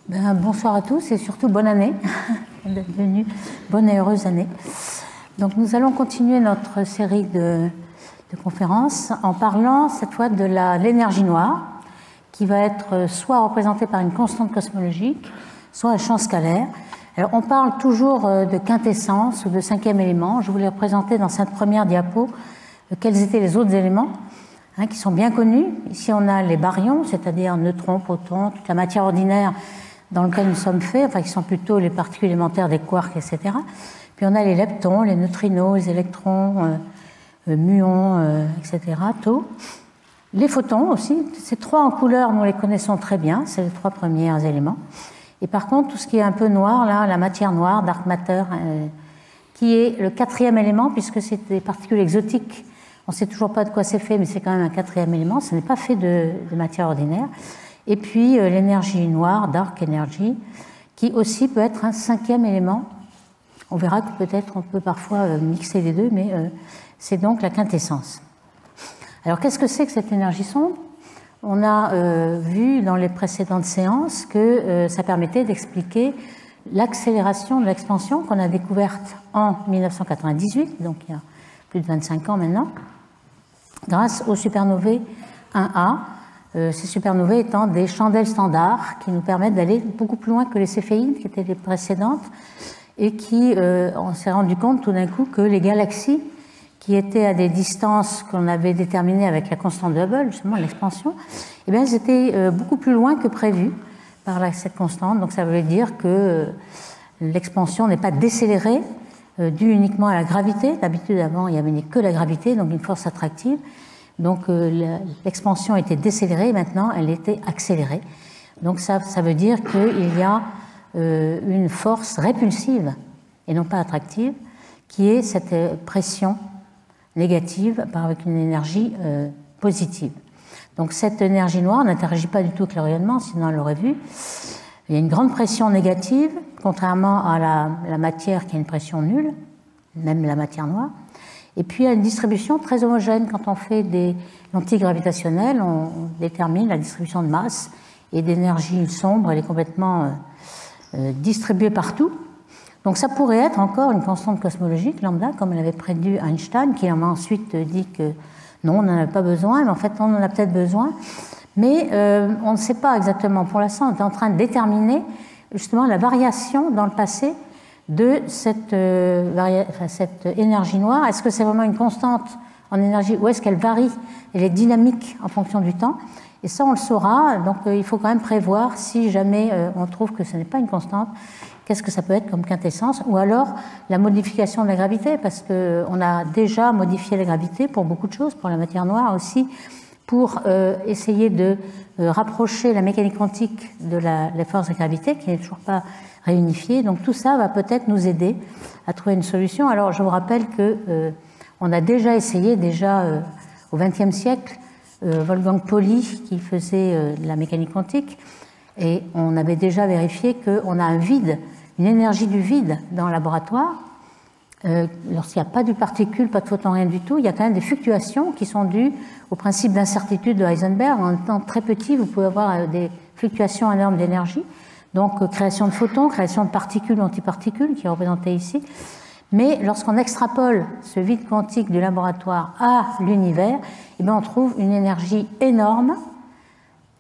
Bonsoir à tous et surtout bonne année, bonne et heureuse année. Donc nous allons continuer notre série de conférences en parlant cette fois de l'énergie noire qui va être soit représentée par une constante cosmologique, soit un champ scalaire. Alors on parle toujours de quintessence ou de cinquième élément. Je voulais représenter dans cette première diapo quels étaient les autres éléments qui sont bien connus. Ici on a les baryons, c'est-à-dire neutrons, protons, toute la matière ordinaire dans laquelle nous sommes faits, enfin qui sont plutôt les particules élémentaires des quarks, etc. Puis on a les leptons, les neutrinos, les électrons, muons, etc., taux. Les photons aussi, ces trois en couleur, nous les connaissons très bien, c'est les trois premiers éléments. Et par contre, tout ce qui est un peu noir, là, la matière noire, dark matter, qui est le quatrième élément, puisque c'est des particules exotiques. On ne sait toujours pas de quoi c'est fait, mais c'est quand même un quatrième élément, ce n'est pas fait de matière ordinaire. Et puis l'énergie noire, dark energy, qui aussi peut être un cinquième élément. On verra que peut-être on peut parfois mixer les deux, mais c'est donc la quintessence. Alors qu'est-ce que c'est que cette énergie sombre? On a vu dans les précédentes séances que ça permettait d'expliquer l'accélération de l'expansion qu'on a découverte en 1998, donc il y a plus de 25 ans maintenant, grâce aux supernovae 1A. Ces supernovae étant des chandelles standards qui nous permettent d'aller beaucoup plus loin que les céphéides qui étaient les précédentes et qui, on s'est rendu compte tout d'un coup que les galaxies qui étaient à des distances qu'on avait déterminées avec la constante de Hubble, justement l'expansion, eh bien, elles étaient beaucoup plus loin que prévu par cette constante. Donc ça veut dire que l'expansion n'est pas décélérée due uniquement à la gravité. D'habitude, avant, il n'y avait que la gravité, donc une force attractive. Donc l'expansion était décélérée et maintenant elle était accélérée. Donc ça veut dire qu'il y a une force répulsive et non pas attractive qui est cette pression négative avec une énergie positive. Donc cette énergie noire n'interagit pas du tout avec le rayonnement, sinon on l'aurait vu. Il y a une grande pression négative, contrairement à la matière qui a une pression nulle, même la matière noire. Et puis, il y a une distribution très homogène. Quand on fait des lentilles gravitationnelles, on détermine la distribution de masse et d'énergie sombre. Elle est complètement distribuée partout. Donc, ça pourrait être encore une constante cosmologique, lambda, comme l'avait prédit Einstein, qui en a ensuite dit que non, on n'en a pas besoin, mais en fait, on en a peut-être besoin. Mais on ne sait pas exactement. Pour l'instant, on est en train de déterminer justement la variation dans le passé de cette énergie noire. Est-ce que c'est vraiment une constante en énergie ou est-ce qu'elle varie? Elle est dynamique en fonction du temps. Et ça, on le saura. Donc, il faut quand même prévoir si jamais on trouve que ce n'est pas une constante, qu'est-ce que ça peut être comme quintessence? Ou alors la modification de la gravité, parce qu'on a déjà modifié la gravité pour beaucoup de choses, pour la matière noire aussi, pour essayer de rapprocher la mécanique quantique de la force de gravité, qui n'est toujours pas réunifiée. Donc tout ça va peut-être nous aider à trouver une solution. Alors je vous rappelle que on a déjà essayé, au XXe siècle, Wolfgang Pauli qui faisait de la mécanique quantique, et on avait déjà vérifié qu'on a un vide, une énergie du vide dans le laboratoire. Lorsqu'il n'y a pas de particules, pas de photons, rien du tout, il y a quand même des fluctuations qui sont dues au principe d'incertitude de Heisenberg. En étant très petit, vous pouvez avoir des fluctuations énormes d'énergie. Donc, création de photons, création de particules, antiparticules, qui est représentée ici. Mais lorsqu'on extrapole ce vide quantique du laboratoire à l'univers, eh bien, on trouve une énergie énorme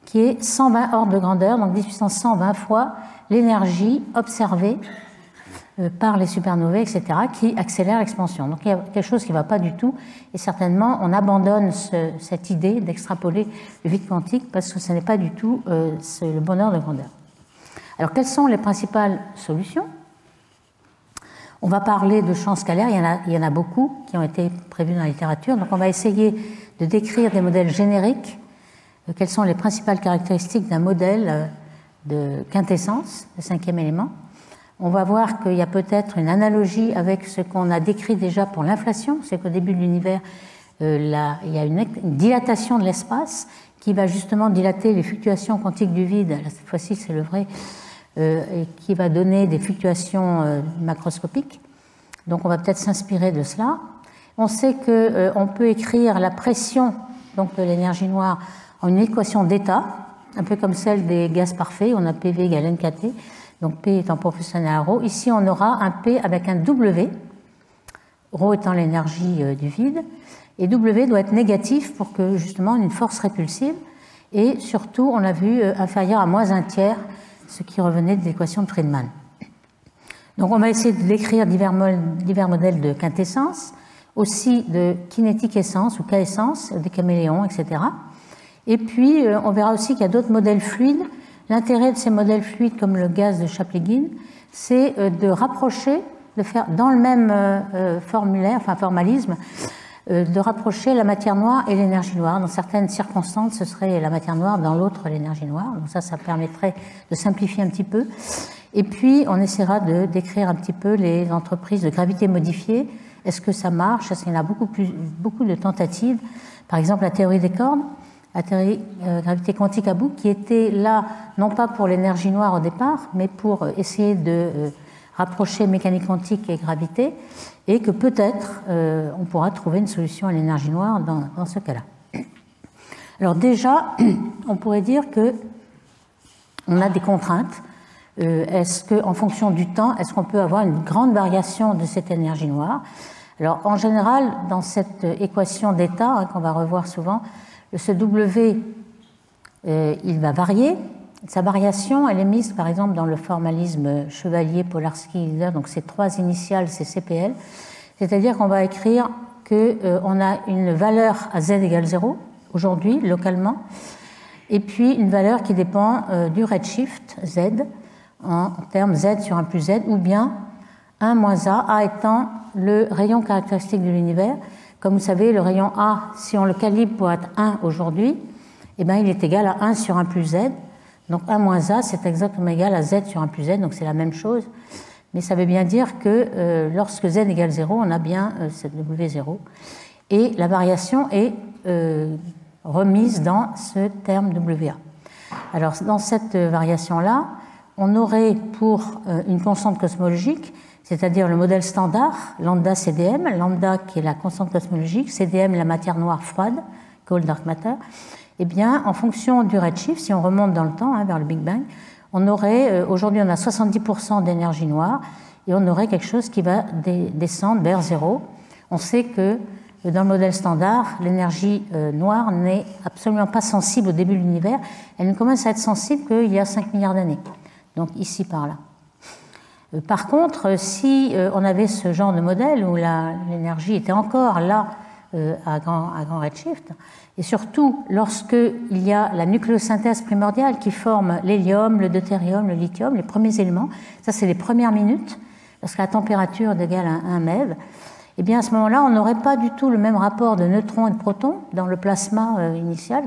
qui est 120 ordres de grandeur, donc 10 puissance 120 fois l'énergie observée par les supernovae, etc., qui accélère l'expansion. Donc il y a quelque chose qui ne va pas du tout, et certainement on abandonne cette idée d'extrapoler le vide quantique parce que ce n'est pas du tout le bon ordre de grandeur. Alors quelles sont les principales solutions? On va parler de champs scalaires, il y en a beaucoup qui ont été prévus dans la littérature, donc on va essayer de décrire des modèles génériques, quelles sont les principales caractéristiques d'un modèle de quintessence, le cinquième élément. On va voir qu'il y a peut-être une analogie avec ce qu'on a décrit déjà pour l'inflation, c'est qu'au début de l'univers, il y a une dilatation de l'espace qui va justement dilater les fluctuations quantiques du vide, là, cette fois-ci c'est le vrai, et qui va donner des fluctuations macroscopiques. Donc on va peut-être s'inspirer de cela. On sait qu'on peut écrire la pression donc, de l'énergie noire en une équation d'état, un peu comme celle des gaz parfaits, on a PV égale NKT, donc P étant proportionnel à ρ. Ici, on aura un P avec un W, ρ étant l'énergie du vide, et W doit être négatif pour que, justement, une force répulsive, et surtout, on a vu inférieur à moins un tiers, ce qui revenait de l'équation de Friedmann. Donc, on va essayer de décrire divers modèles de quintessence, aussi de kinétique essence ou K-essence, des caméléons, etc. Et puis, on verra aussi qu'il y a d'autres modèles fluides. L'intérêt de ces modèles fluides, comme le gaz de Chaplygin, c'est de rapprocher, de faire dans le même formalisme, de rapprocher la matière noire et l'énergie noire. Dans certaines circonstances, ce serait la matière noire, dans l'autre, l'énergie noire. Donc ça permettrait de simplifier un petit peu. Et puis, on essaiera de décrire un petit peu les entreprises de gravité modifiée. Est-ce que ça marche? Est-ce qu'il y en a beaucoup de tentatives? Par exemple, la théorie des cordes, la théorie gravité quantique à boucle, qui était là, non pas pour l'énergie noire au départ, mais pour essayer de rapprocher mécanique quantique et gravité, et que peut-être on pourra trouver une solution à l'énergie noire dans ce cas-là. Alors déjà, on pourrait dire que on a des contraintes. Est-ce qu'en fonction du temps, est-ce qu'on peut avoir une grande variation de cette énergie noire? Alors en général, dans cette équation d'état qu'on va revoir souvent, ce W, il va varier. Sa variation, elle est mise par exemple dans le formalisme Chevalier, Polarski, Hilder, donc ces trois initiales, c'est CPL. C'est-à-dire qu'on va écrire qu'on a une valeur à z égale 0, aujourd'hui, localement, et puis une valeur qui dépend du redshift, z, en termes z sur 1 plus z, ou bien 1 moins a étant le rayon caractéristique de l'univers. Comme vous savez, le rayon A, si on le calibre pour être 1 aujourd'hui, eh bien, il est égal à 1 sur 1 plus z. Donc 1 moins a, c'est exactement égal à z sur 1 plus z, donc c'est la même chose. Mais ça veut bien dire que lorsque z égale 0, on a bien cette W0. Et la variation est remise dans ce terme WA. Alors dans cette variation-là, on aurait pour une constante cosmologique, c'est-à-dire le modèle standard, lambda CDM, lambda qui est la constante cosmologique, CDM la matière noire froide, cold dark matter, eh bien, en fonction du redshift, si on remonte dans le temps, vers le Big Bang, on aurait, aujourd'hui on a 70% d'énergie noire, et on aurait quelque chose qui va descendre vers 0. On sait que dans le modèle standard, l'énergie noire n'est absolument pas sensible au début de l'univers, elle ne commence à être sensible qu'il y a 5 milliards d'années, donc ici par là. Par contre, si on avait ce genre de modèle où l'énergie était encore là à grand redshift, et surtout lorsqu'il y a la nucléosynthèse primordiale qui forme l'hélium, le deutérium, le lithium, les premiers éléments, ça c'est les premières minutes, parce que la température est égale à 1 MeV, et bien à ce moment-là, on n'aurait pas du tout le même rapport de neutrons et de protons dans le plasma initial,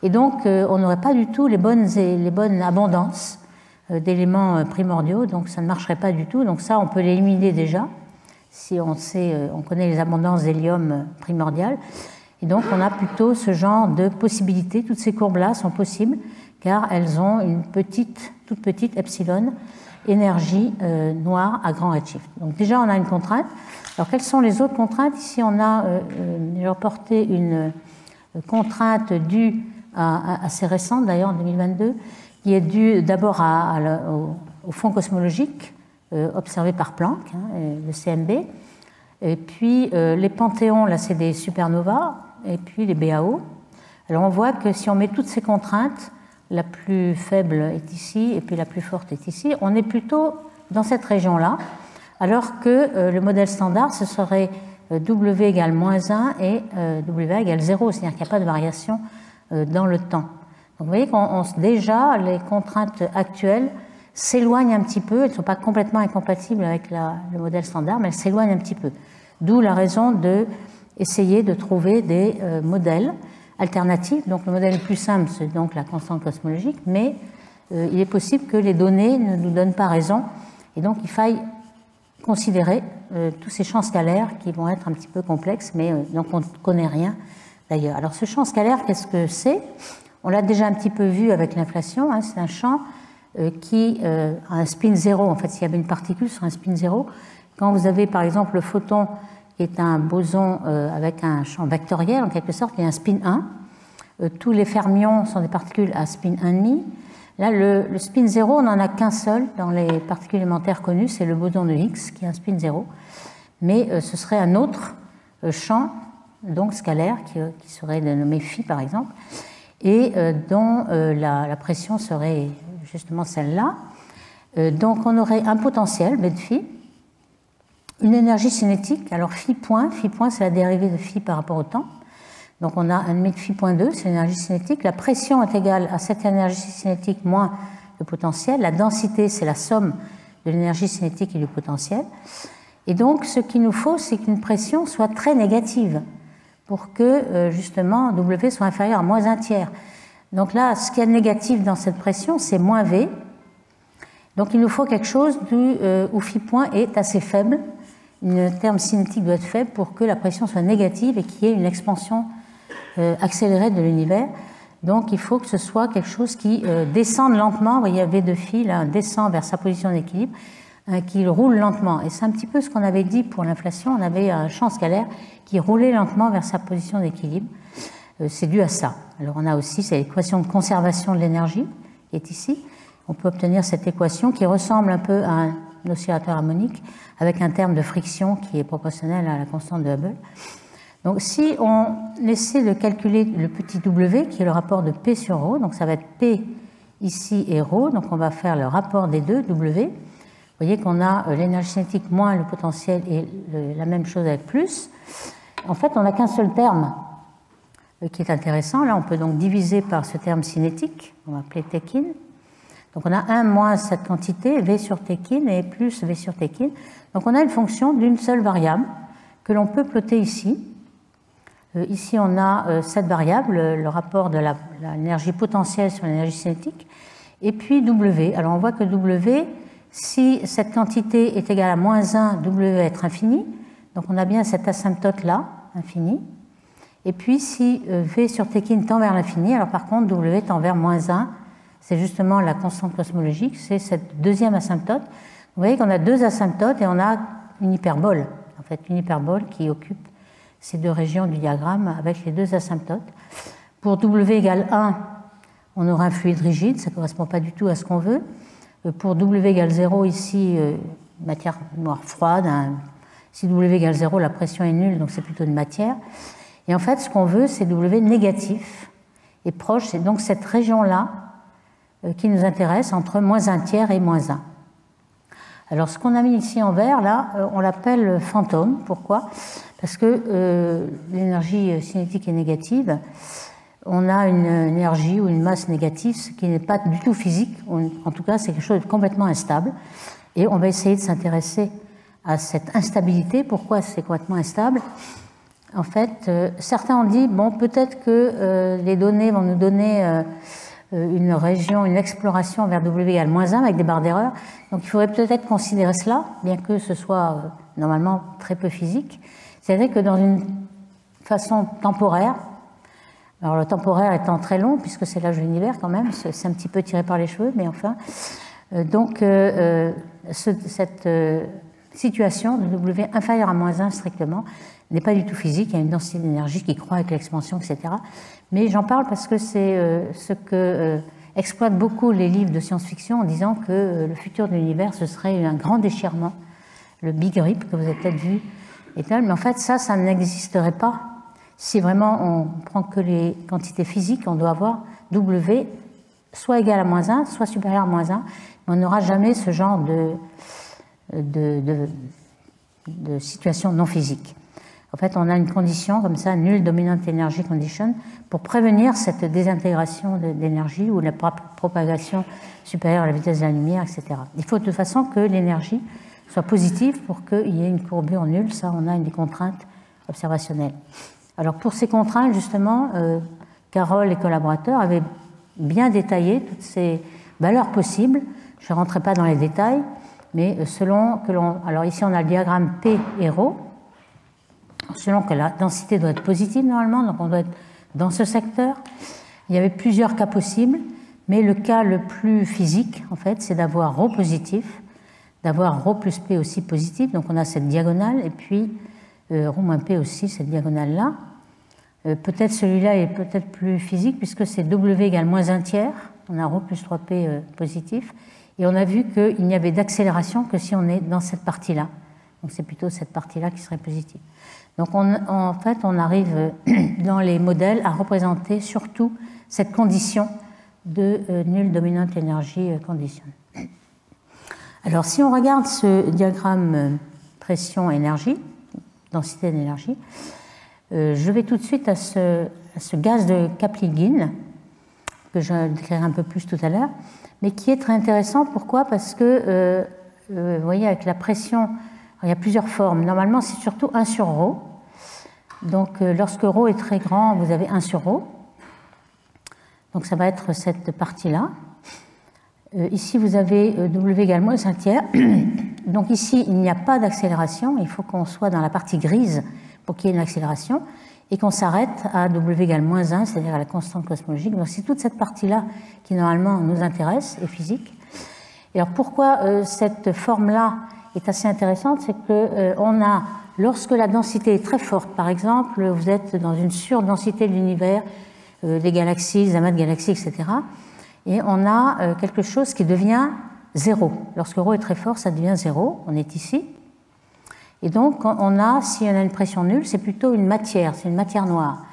et donc on n'aurait pas du tout les bonnes abondances d'éléments primordiaux, donc ça ne marcherait pas du tout. Donc ça, on peut l'éliminer déjà, si on connaît les abondances d'hélium primordial. Et donc on a plutôt ce genre de possibilités. Toutes ces courbes-là sont possibles, car elles ont une toute petite epsilon, énergie noire à grand redshift. Donc déjà, on a une contrainte. Alors quelles sont les autres contraintes? Ici, on a reporté une contrainte due assez récente, d'ailleurs en 2022, qui est due d'abord au fond cosmologique observé par Planck, le CMB, et puis les panthéons, là c'est des supernovas, et puis les BAO. Alors on voit que si on met toutes ces contraintes, la plus faible est ici, et puis la plus forte est ici, on est plutôt dans cette région-là, alors que le modèle standard, ce serait W égale moins 1 et W égale 0, c'est-à-dire qu'il n'y a pas de variation dans le temps. Donc vous voyez que déjà, les contraintes actuelles s'éloignent un petit peu, elles ne sont pas complètement incompatibles avec le modèle standard, mais elles s'éloignent un petit peu. D'où la raison d'essayer de trouver des modèles alternatifs. Donc le modèle le plus simple, c'est donc la constante cosmologique, mais il est possible que les données ne nous donnent pas raison, et donc il faille considérer tous ces champs scalaires qui vont être un petit peu complexes, mais dont on ne connaît rien d'ailleurs. Alors ce champ scalaire, qu'est-ce que c'est? On l'a déjà un petit peu vu avec l'inflation, c'est un champ qui a un spin 0. En fait, s'il y avait une particule sur un spin 0, quand vous avez par exemple le photon qui est un boson avec un champ vectoriel, en quelque sorte, il y a un spin 1, tous les fermions sont des particules à spin 1,5. Là, le spin 0, on n'en a qu'un seul dans les particules élémentaires connues, c'est le boson de Higgs qui a un spin 0. Mais ce serait un autre champ, donc scalaire, qui serait dénommé phi par exemple, et dont la pression serait justement celle-là. Donc on aurait un potentiel, B de phi, une énergie cinétique, alors phi point c'est la dérivée de phi par rapport au temps. Donc on a 1,5 de phi point 2, c'est l'énergie cinétique. La pression est égale à cette énergie cinétique moins le potentiel. La densité, c'est la somme de l'énergie cinétique et du potentiel. Et donc ce qu'il nous faut, c'est qu'une pression soit très négative pour que justement W soit inférieur à moins 1/3. Donc là, ce qui est négatif dans cette pression, c'est moins V. Donc il nous faut quelque chose où phi point est assez faible. Le terme cinétique doit être faible pour que la pression soit négative et qu'il y ait une expansion accélérée de l'univers. Donc il faut que ce soit quelque chose qui descende lentement. Vous voyez, V de phi là, descend vers sa position d'équilibre, qui roule lentement. Et c'est un petit peu ce qu'on avait dit pour l'inflation. On avait un champ scalaire qui roulait lentement vers sa position d'équilibre. C'est dû à ça. Alors on a aussi cette équation de conservation de l'énergie qui est ici. On peut obtenir cette équation qui ressemble un peu à un oscillateur harmonique avec un terme de friction qui est proportionnel à la constante de Hubble. Donc si on essaie de calculer le petit w, qui est le rapport de P sur ρ, donc ça va être P ici et ρ, donc on va faire le rapport des deux, W. Vous voyez qu'on a l'énergie cinétique moins le potentiel et la même chose avec plus. En fait, on n'a qu'un seul terme qui est intéressant. Là, on peut donc diviser par ce terme cinétique, on va appeler Tkin. Donc on a 1 moins cette quantité, V sur Tkin, et plus V sur Tkin. Donc on a une fonction d'une seule variable que l'on peut plotter ici. Ici, on a cette variable, le rapport de l'énergie potentielle sur l'énergie cinétique, et puis W. Alors on voit que W, si cette quantité est égale à moins 1, W va être infini. Donc on a bien cette asymptote-là, infini. Et puis si V sur Tkin tend vers l'infini, alors par contre W tend vers moins 1. C'est justement la constante cosmologique, c'est cette deuxième asymptote. Vous voyez qu'on a deux asymptotes et on a une hyperbole. En fait, une hyperbole qui occupe ces deux régions du diagramme avec les deux asymptotes. Pour W égale 1, on aura un fluide rigide, ça ne correspond pas du tout à ce qu'on veut. Pour W égale 0, ici, matière noire froide. Si W égale 0, la pression est nulle, donc c'est plutôt une matière. Et en fait, ce qu'on veut, c'est W négatif et proche. C'est donc cette région-là qui nous intéresse entre moins 1/3 et moins 1. Alors, ce qu'on a mis ici en vert, là, on l'appelle fantôme. Pourquoi ? Parce que l'énergie cinétique est négative. On a une énergie ou une masse négative, ce qui n'est pas du tout physique. En tout cas, c'est quelque chose de complètement instable. Et on va essayer de s'intéresser à cette instabilité. Pourquoi c'est complètement instable ? En fait, certains ont dit, bon, peut-être que les données vont nous donner une région, une exploration vers W égale moins 1 avec des barres d'erreur. Donc il faudrait peut-être considérer cela, bien que ce soit normalement très peu physique. C'est-à-dire que dans une façon temporaire, alors le temporaire étant très long, puisque c'est l'âge de l'univers quand même, c'est un petit peu tiré par les cheveux, mais enfin. Cette situation de W inférieure à moins 1 strictement n'est pas du tout physique, il y a une densité d'énergie qui croît avec l'expansion, etc. Mais j'en parle parce que c'est ce que exploitent beaucoup les livres de science-fiction en disant que le futur de l'univers, ce serait un grand déchirement, le Big Rip que vous avez peut-être vu, et tel. Mais en fait, ça n'existerait pas. Si vraiment on prend que les quantités physiques, on doit avoir W soit égal à moins 1, soit supérieur à moins 1, mais on n'aura jamais ce genre de situation non physique. En fait, on a une condition comme ça, null dominant energy condition, pour prévenir cette désintégration d'énergie ou la propagation supérieure à la vitesse de la lumière, etc. Il faut de toute façon que l'énergie soit positive pour qu'il y ait une courbure nulle. Ça, on a une des contraintes observationnelles. Alors, pour ces contraintes, justement, Carroll et collaborateurs avaient bien détaillé toutes ces valeurs possibles. Je ne rentrerai pas dans les détails, mais selon que l'on... Alors ici, on a le diagramme P et ρ. Selon que la densité doit être positive normalement, donc on doit être dans ce secteur. Il y avait plusieurs cas possibles, mais le cas le plus physique, en fait, c'est d'avoir ρ positif, d'avoir ρ plus P aussi positif, donc on a cette diagonale, et puis ρ moins P aussi, cette diagonale-là. Peut-être celui-là est peut-être plus physique puisque c'est W égale moins 1 tiers, on a ρ plus 3P positif, et on a vu qu'il n'y avait d'accélération que si on est dans cette partie-là. Donc c'est plutôt cette partie-là qui serait positive. Donc en fait, on arrive dans les modèles à représenter surtout cette condition de nulle dominante énergie conditionnelle. Alors si on regarde ce diagramme pression-énergie, densité d'énergie, je vais tout de suite à ce gaz de Kapligin, que je décrirai un peu plus tout à l'heure, mais qui est très intéressant. Pourquoi? Parce que, vous voyez, avec la pression, il y a plusieurs formes. Normalement, c'est surtout 1 sur ρ. Donc, lorsque ρ est très grand, vous avez 1 sur ρ. Donc, ça va être cette partie-là. Ici, vous avez W égale moins 1 tiers. Donc, ici, il n'y a pas d'accélération. Il faut qu'on soit dans la partie grise pour qu'il y ait une accélération et qu'on s'arrête à W égale moins 1, c'est-à-dire à la constante cosmologique. Donc, c'est toute cette partie-là qui, normalement, nous intéresse, et physique. Et alors, pourquoi cette forme-là est assez intéressante? C'est qu'on a, lorsque la densité est très forte, par exemple, vous êtes dans une surdensité de l'univers, des galaxies, des amas de galaxies, etc., et on a quelque chose qui devient zéro. Lorsque ρ est très fort, ça devient zéro. On est ici. Et donc, on a, si on a une pression nulle, c'est plutôt une matière, c'est une matière noire.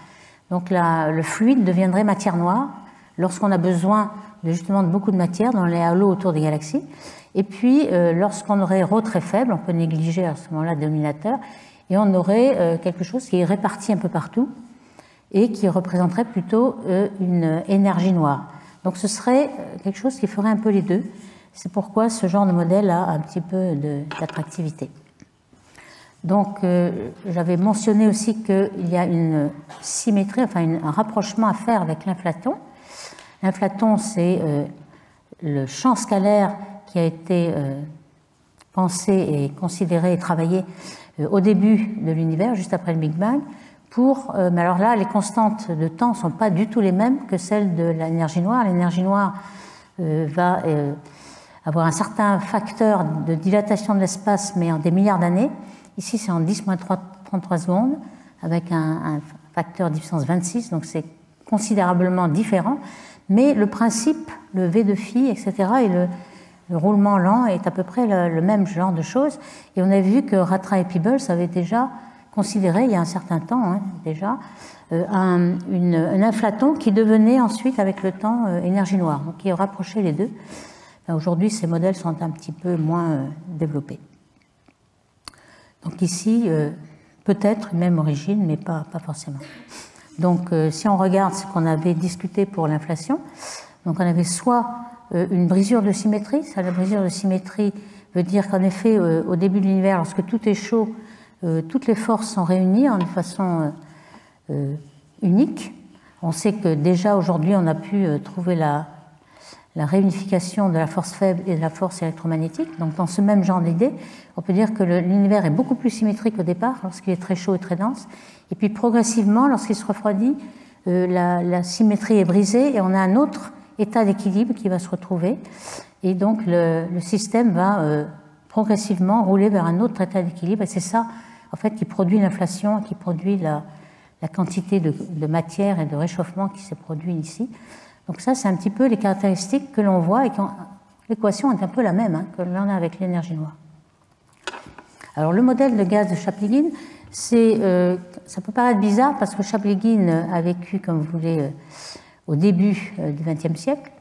Donc, le fluide deviendrait matière noire lorsqu'on a besoin justement de beaucoup de matière dans les halos autour des galaxies. Et puis, lorsqu'on aurait ρ très faible, on peut négliger à ce moment-là le dénominateur, et on aurait quelque chose qui est réparti un peu partout et qui représenterait plutôt une énergie noire. Donc ce serait quelque chose qui ferait un peu les deux. C'est pourquoi ce genre de modèle a un petit peu d'attractivité. Donc j'avais mentionné aussi qu'il y a une symétrie, enfin un rapprochement à faire avec l'inflaton. L'inflaton, c'est le champ scalaire qui a été pensé et considéré et travaillé au début de l'univers, juste après le Big Bang. Mais alors là, les constantes de temps ne sont pas du tout les mêmes que celles de l'énergie noire. L'énergie noire va avoir un certain facteur de dilatation de l'espace, mais en des milliards d'années. Ici, c'est en 10-33 secondes, avec un facteur de puissance 26, donc c'est considérablement différent. Mais le principe, le V de phi, etc., et le roulement lent est à peu près le même genre de choses. Et on a vu que Ratra et Peebles avaient déjà considéré, il y a un certain temps déjà, un inflaton qui devenait ensuite, avec le temps, énergie noire, donc qui rapprochait les deux. Aujourd'hui, ces modèles sont un petit peu moins développés. Donc ici, peut-être une même origine, mais pas forcément. Donc si on regarde ce qu'on avait discuté pour l'inflation, donc on avait soit une brisure de symétrie, ça, la brisure de symétrie veut dire qu'en effet, au début de l'univers, lorsque tout est chaud, toutes les forces sont réunies en une façon unique. On sait que déjà aujourd'hui, on a pu trouver la réunification de la force faible et de la force électromagnétique. Donc dans ce même genre d'idée, on peut dire que l'univers est beaucoup plus symétrique au départ, lorsqu'il est très chaud et très dense. Et puis progressivement, lorsqu'il se refroidit, la symétrie est brisée et on a un autre état d'équilibre qui va se retrouver. Et donc le système va progressivement rouler vers un autre état d'équilibre. Et c'est ça, en fait, qui produit l'inflation, qui produit la quantité de matière et de réchauffement qui s'est produit ici. Donc ça, c'est un petit peu les caractéristiques que l'on voit et l'équation est un peu la même que l'on a avec l'énergie noire. Alors le modèle de gaz de Chaplygin, ça peut paraître bizarre parce que Chaplygin a vécu, comme vous voulez, au début du XXe siècle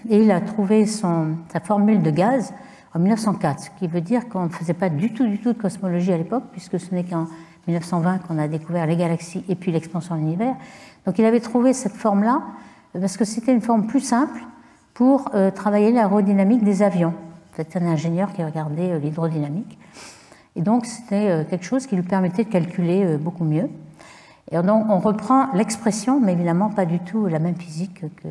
et il a trouvé sa formule de gaz en 1904, ce qui veut dire qu'on ne faisait pas du tout de cosmologie à l'époque, puisque ce n'est qu'en 1920 qu'on a découvert les galaxies et puis l'expansion de l'univers. Donc il avait trouvé cette forme-là parce que c'était une forme plus simple pour travailler l'aérodynamique des avions. C'était un ingénieur qui regardait l'hydrodynamique. Et donc c'était quelque chose qui lui permettait de calculer beaucoup mieux. Et donc on reprend l'expression, mais évidemment pas du tout la même physique que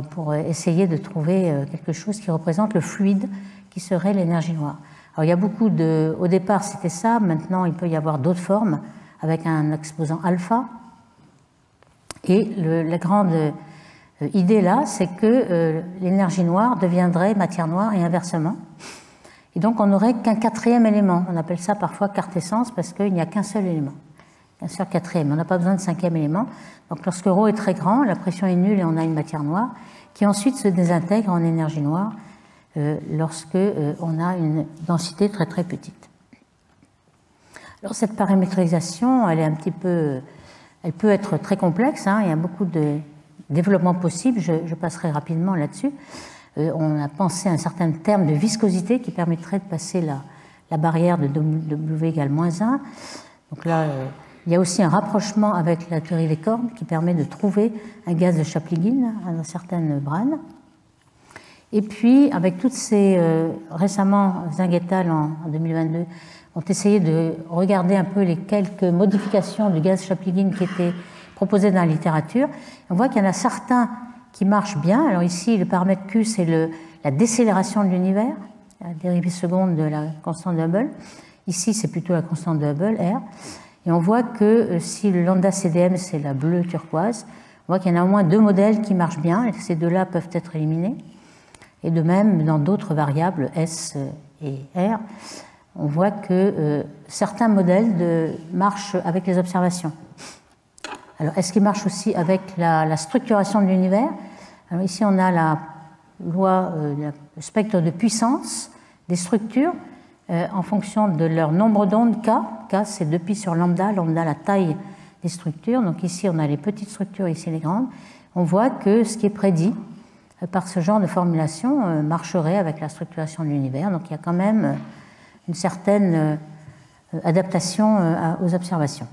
pour essayer de trouver quelque chose qui représente le fluide qui serait l'énergie noire. Alors il y a beaucoup au départ c'était ça, maintenant il peut y avoir d'autres formes avec un exposant alpha. Et la grande idée là, c'est que l'énergie noire deviendrait matière noire et inversement. Et donc on n'aurait qu'un quatrième élément. On appelle ça parfois quintessence parce qu'il n'y a qu'un seul élément. bien sûr quatrième. On n'a pas besoin de cinquième élément. Donc lorsque ρ est très grand, la pression est nulle et on a une matière noire qui ensuite se désintègre en énergie noire lorsque on a une densité très très petite. Alors cette paramétrisation, elle est un petit peu, elle peut être très complexe, hein, il y a beaucoup de développements possibles, je passerai rapidement là-dessus. On a pensé à un certain terme de viscosité qui permettrait de passer la barrière de W égale moins 1. Donc là, il y a aussi un rapprochement avec la théorie des cordes qui permet de trouver un gaz de Chaplygin dans certaines branes. Et puis, avec toutes ces... récemment, Zhang et al. En 2022 ont essayé de regarder un peu les quelques modifications du gaz Chaplygin qui étaient proposées dans la littérature. On voit qu'il y en a certains qui marchent bien. Alors ici, le paramètre Q, c'est la décélération de l'univers, la dérivée seconde de la constante de Hubble. Ici, c'est plutôt la constante de Hubble, R. Et on voit que si le lambda CDM, c'est la bleue turquoise, on voit qu'il y en a au moins deux modèles qui marchent bien et que ces deux-là peuvent être éliminés. Et de même, dans d'autres variables, S et R, on voit que certains modèles marchent avec les observations. Alors, est-ce qu'ils marchent aussi avec la structuration de l'univers? Alors ici, on a la loi, le spectre de puissance des structures en fonction de leur nombre d'ondes K. K, c'est 2 pi sur lambda, lambda la taille des structures. Donc ici, on a les petites structures, ici les grandes. On voit que ce qui est prédit par ce genre de formulation marcherait avec la structuration de l'univers. Donc il y a quand même une certaine adaptation aux observations.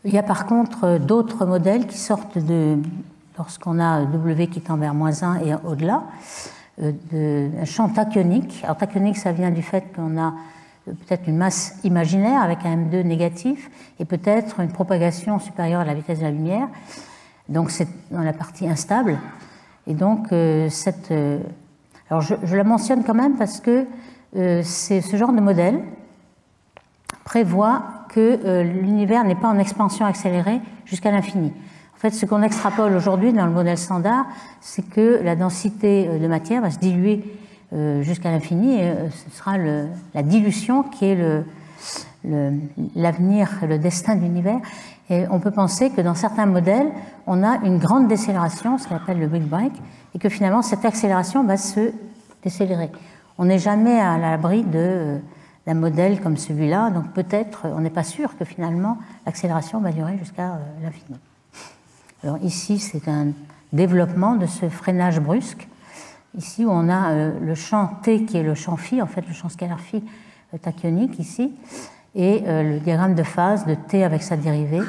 Il y a par contre d'autres modèles qui sortent lorsqu'on a W qui tend vers moins 1 et au-delà, d'un champ tachyonique. Alors tachyonique, ça vient du fait qu'on a peut-être une masse imaginaire avec un M2 négatif et peut-être une propagation supérieure à la vitesse de la lumière. Donc c'est dans la partie instable. Et donc alors je la mentionne quand même parce que ce genre de modèle prévoit que l'univers n'est pas en expansion accélérée jusqu'à l'infini. En fait, ce qu'on extrapole aujourd'hui dans le modèle standard, c'est que la densité de matière va se diluer jusqu'à l'infini et ce sera la dilution qui est l'avenir, le destin de l'univers. Et on peut penser que dans certains modèles, on a une grande décélération, ce qu'on appelle le Big Break, et que finalement cette accélération va se décélérer. On n'est jamais à l'abri d'un modèle comme celui-là, donc peut-être, on n'est pas sûr que finalement l'accélération va durer jusqu'à l'infini. Alors ici, c'est un développement de ce freinage brusque. Ici, où on a le champ T qui est le champ phi, en fait le champ scalaire phi tachyonique ici, et le diagramme de phase de T avec sa dérivée.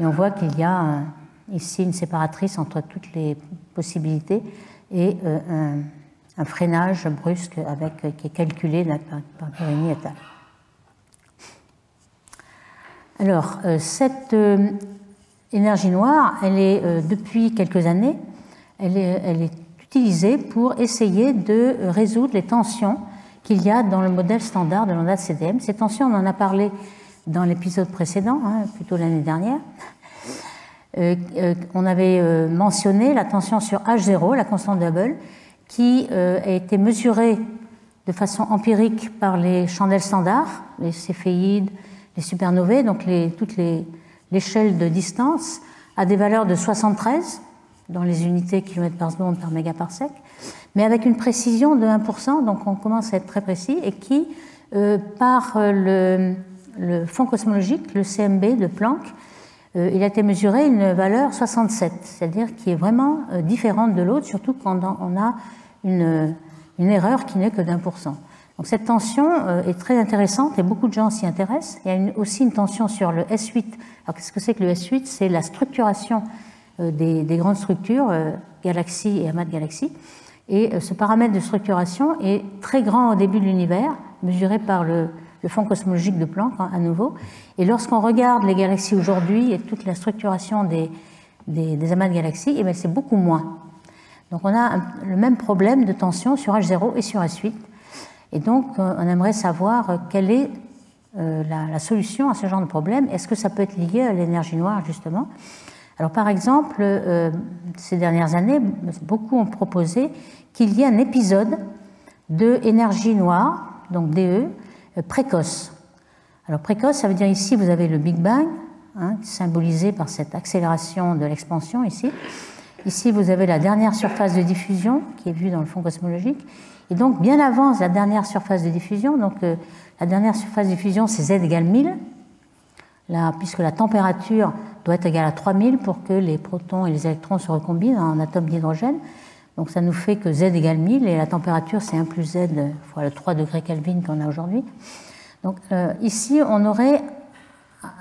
Et on voit qu'il y a ici une séparatrice entre toutes les possibilités et un freinage brusque qui est calculé par Guérini et al. Alors, cette énergie noire, elle est depuis quelques années, elle est utilisée pour essayer de résoudre les tensions qu'il y a dans le modèle standard de lambda CDM. Ces tensions, on en a parlé dans l'épisode précédent, plutôt l'année dernière. On avait mentionné la tension sur H0, la constante de Hubble, qui a été mesurée de façon empirique par les chandelles standards, les céphéides, les supernovae, donc toute l'échelle de distance, à des valeurs de 73 dans les unités km par seconde par mégaparsec, mais avec une précision de 1%, donc on commence à être très précis, et qui, par le fond cosmologique, le CMB de Planck, il a été mesuré une valeur 67, c'est-à-dire qui est vraiment différente de l'autre, surtout quand on a une erreur qui n'est que d'1%. Donc cette tension est très intéressante et beaucoup de gens s'y intéressent. Il y a aussi une tension sur le S8. Alors qu'est-ce que c'est que le S8? C'est la structuration des grandes structures, galaxies et amas de galaxies. Et ce paramètre de structuration est très grand au début de l'univers, mesuré par le fond cosmologique de Planck, à nouveau. Et lorsqu'on regarde les galaxies aujourd'hui et toute la structuration des amas de galaxies, eh bien, c'est beaucoup moins. Donc on a le même problème de tension sur H0 et sur S8. Et donc on aimerait savoir quelle est la solution à ce genre de problème. Est-ce que ça peut être lié à l'énergie noire, justement? Alors par exemple, ces dernières années, beaucoup ont proposé qu'il y ait un épisode de énergie noire, donc DE, précoce. Alors précoce, ça veut dire ici, vous avez le Big Bang, hein, symbolisé par cette accélération de l'expansion ici. Ici, vous avez la dernière surface de diffusion qui est vue dans le fond cosmologique. Et donc, bien avant la dernière surface de diffusion, donc la dernière surface de diffusion, c'est Z égale 1000, là, puisque la température doit être égale à 3000 pour que les protons et les électrons se recombinent en atomes d'hydrogène. Donc, ça nous fait que Z égale 1000 et la température, c'est 1 plus Z fois le 3 degrés Kelvin qu'on a aujourd'hui. Donc, ici, on aurait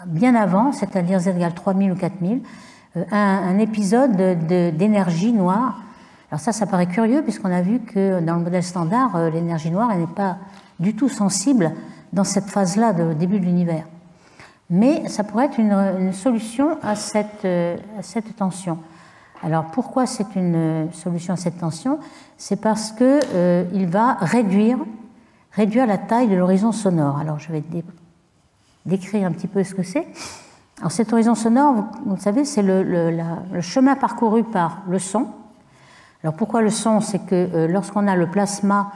bien avant, c'est-à-dire Z égale 3000 ou 4000, un épisode d'énergie noire. Alors ça paraît curieux puisqu'on a vu que dans le modèle standard, l'énergie noire n'est pas du tout sensible dans cette phase-là de début de l'univers. Mais ça pourrait être une solution à cette tension. Alors pourquoi c'est une solution à cette tension? C'est parce qu'il va réduire la taille de l'horizon sonore. Alors je vais décrire un petit peu ce que c'est. Alors cet horizon sonore, vous le savez, c'est le chemin parcouru par le son. Alors pourquoi le son? C'est que lorsqu'on a le plasma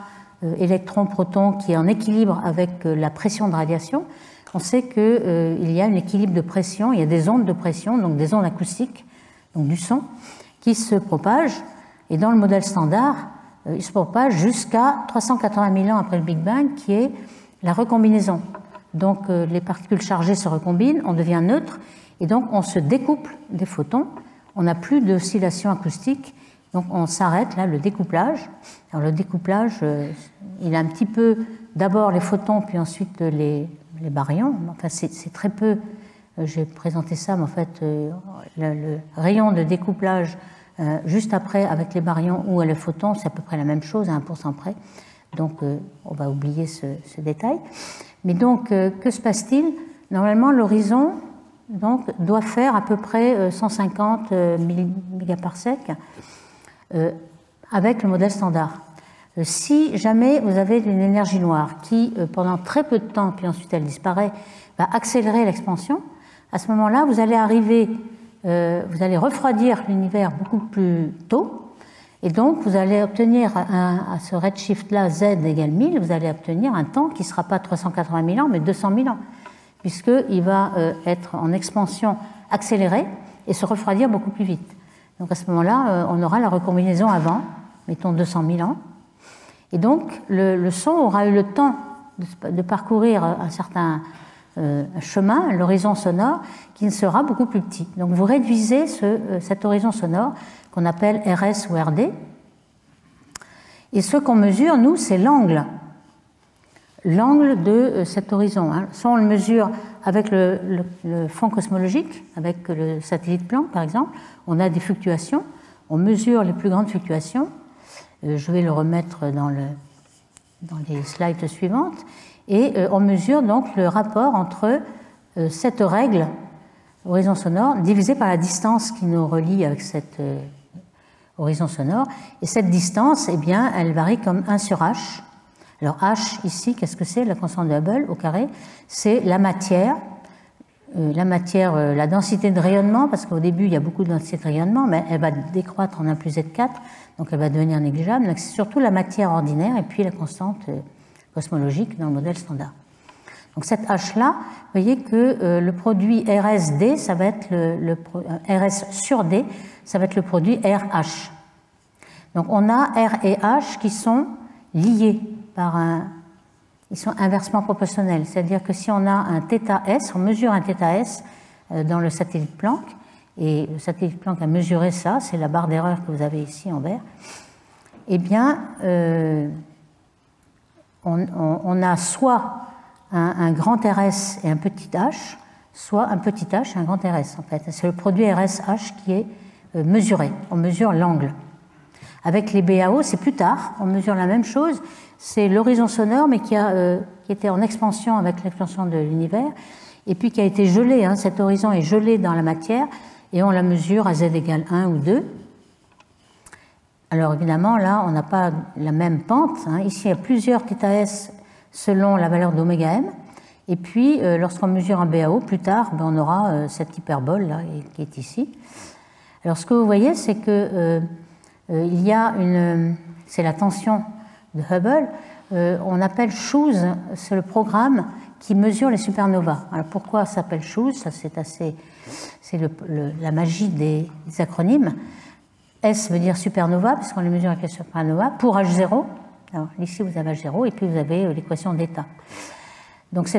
électron-proton qui est en équilibre avec la pression de radiation, on sait qu'il y a un équilibre de pression, il y a des ondes de pression, donc des ondes acoustiques, donc du son, qui se propagent. Et dans le modèle standard, il se propage jusqu'à 380 000 ans après le Big Bang, qui est la recombinaison. Donc les particules chargées se recombinent, on devient neutre, et donc on se découple des photons, on n'a plus d'oscillation acoustique, donc on s'arrête là, le découplage. Alors le découplage, il a un petit peu d'abord les photons, puis ensuite les baryons. Enfin c'est très peu, j'ai présenté ça, mais en fait le rayon de découplage juste après avec les baryons ou les photons, c'est à peu près la même chose, à 1% près. Donc on va oublier ce détail. Mais donc, que se passe-t-il? Normalement, l'horizon doit faire à peu près 150 mégaparsecs avec le modèle standard. Si jamais vous avez une énergie noire qui, pendant très peu de temps, puis ensuite elle disparaît, va accélérer l'expansion, à ce moment-là, vous allez refroidir l'univers beaucoup plus tôt. Et donc, vous allez obtenir à ce redshift-là, Z égale 1000, vous allez obtenir un temps qui ne sera pas 380 000 ans, mais 200 000 ans, puisqu'il va être en expansion accélérée et se refroidir beaucoup plus vite. Donc, à ce moment-là, on aura la recombinaison avant, mettons 200 000 ans. Et donc, le son aura eu le temps de parcourir un certain chemin, l'horizon sonore, qui sera beaucoup plus petit. Donc, vous réduisez cet horizon sonore qu'on appelle RS ou RD. Et ce qu'on mesure, nous, c'est l'angle de cet horizon. Soit on le mesure avec le fond cosmologique, avec le satellite Planck, par exemple, on a des fluctuations, on mesure les plus grandes fluctuations. Je vais le remettre dans les slides suivantes. Et on mesure donc le rapport entre cette règle, horizon sonore, divisée par la distance qui nous relie avec cette horizon sonore. Et cette distance, eh bien, elle varie comme 1 sur h. Alors h, ici, qu'est-ce que c'est? La constante de Hubble au carré, c'est la matière, la densité de rayonnement, parce qu'au début, il y a beaucoup de densité de rayonnement, mais elle va décroître en 1 plus Z4, donc elle va devenir négligeable. Donc c'est surtout la matière ordinaire et puis la constante cosmologique dans le modèle standard. Donc cette h-là, vous voyez que le produit RSD, ça va être RS sur D, ça va être le produit RH. Donc on a R et H qui sont liés ils sont inversement proportionnels. C'est-à-dire que si on a un θS, on mesure un θS dans le satellite Planck, et le satellite Planck a mesuré ça, c'est la barre d'erreur que vous avez ici en vert, eh bien, on a soit un grand RS et un petit h, soit un petit h et un grand RS, en fait. C'est le produit RS-H qui est mesuré. On mesure l'angle. Avec les BAO, c'est plus tard, on mesure la même chose. C'est l'horizon sonore, mais qui était en expansion avec l'expansion de l'univers, et puis qui a été gelé. Cet horizon est gelé dans la matière, et on la mesure à Z égale 1 ou 2. Alors évidemment, là, on n'a pas la même pente. Ici, il y a plusieurs θS selon la valeur d'oméga m. Et puis, lorsqu'on mesure un BAO, plus tard, on aura cette hyperbole là, qui est ici. Alors, ce que vous voyez, c'est que il y a c'est la tension de Hubble. On appelle SHOES, c'est le programme qui mesure les supernovas. Alors pourquoi ça s'appelle SHOES? Ça c'est la magie des acronymes. S veut dire supernova, puisqu'on les mesure avec les supernovas, pour H0. Alors ici vous avez H0 et puis vous avez l'équation d'état. Donc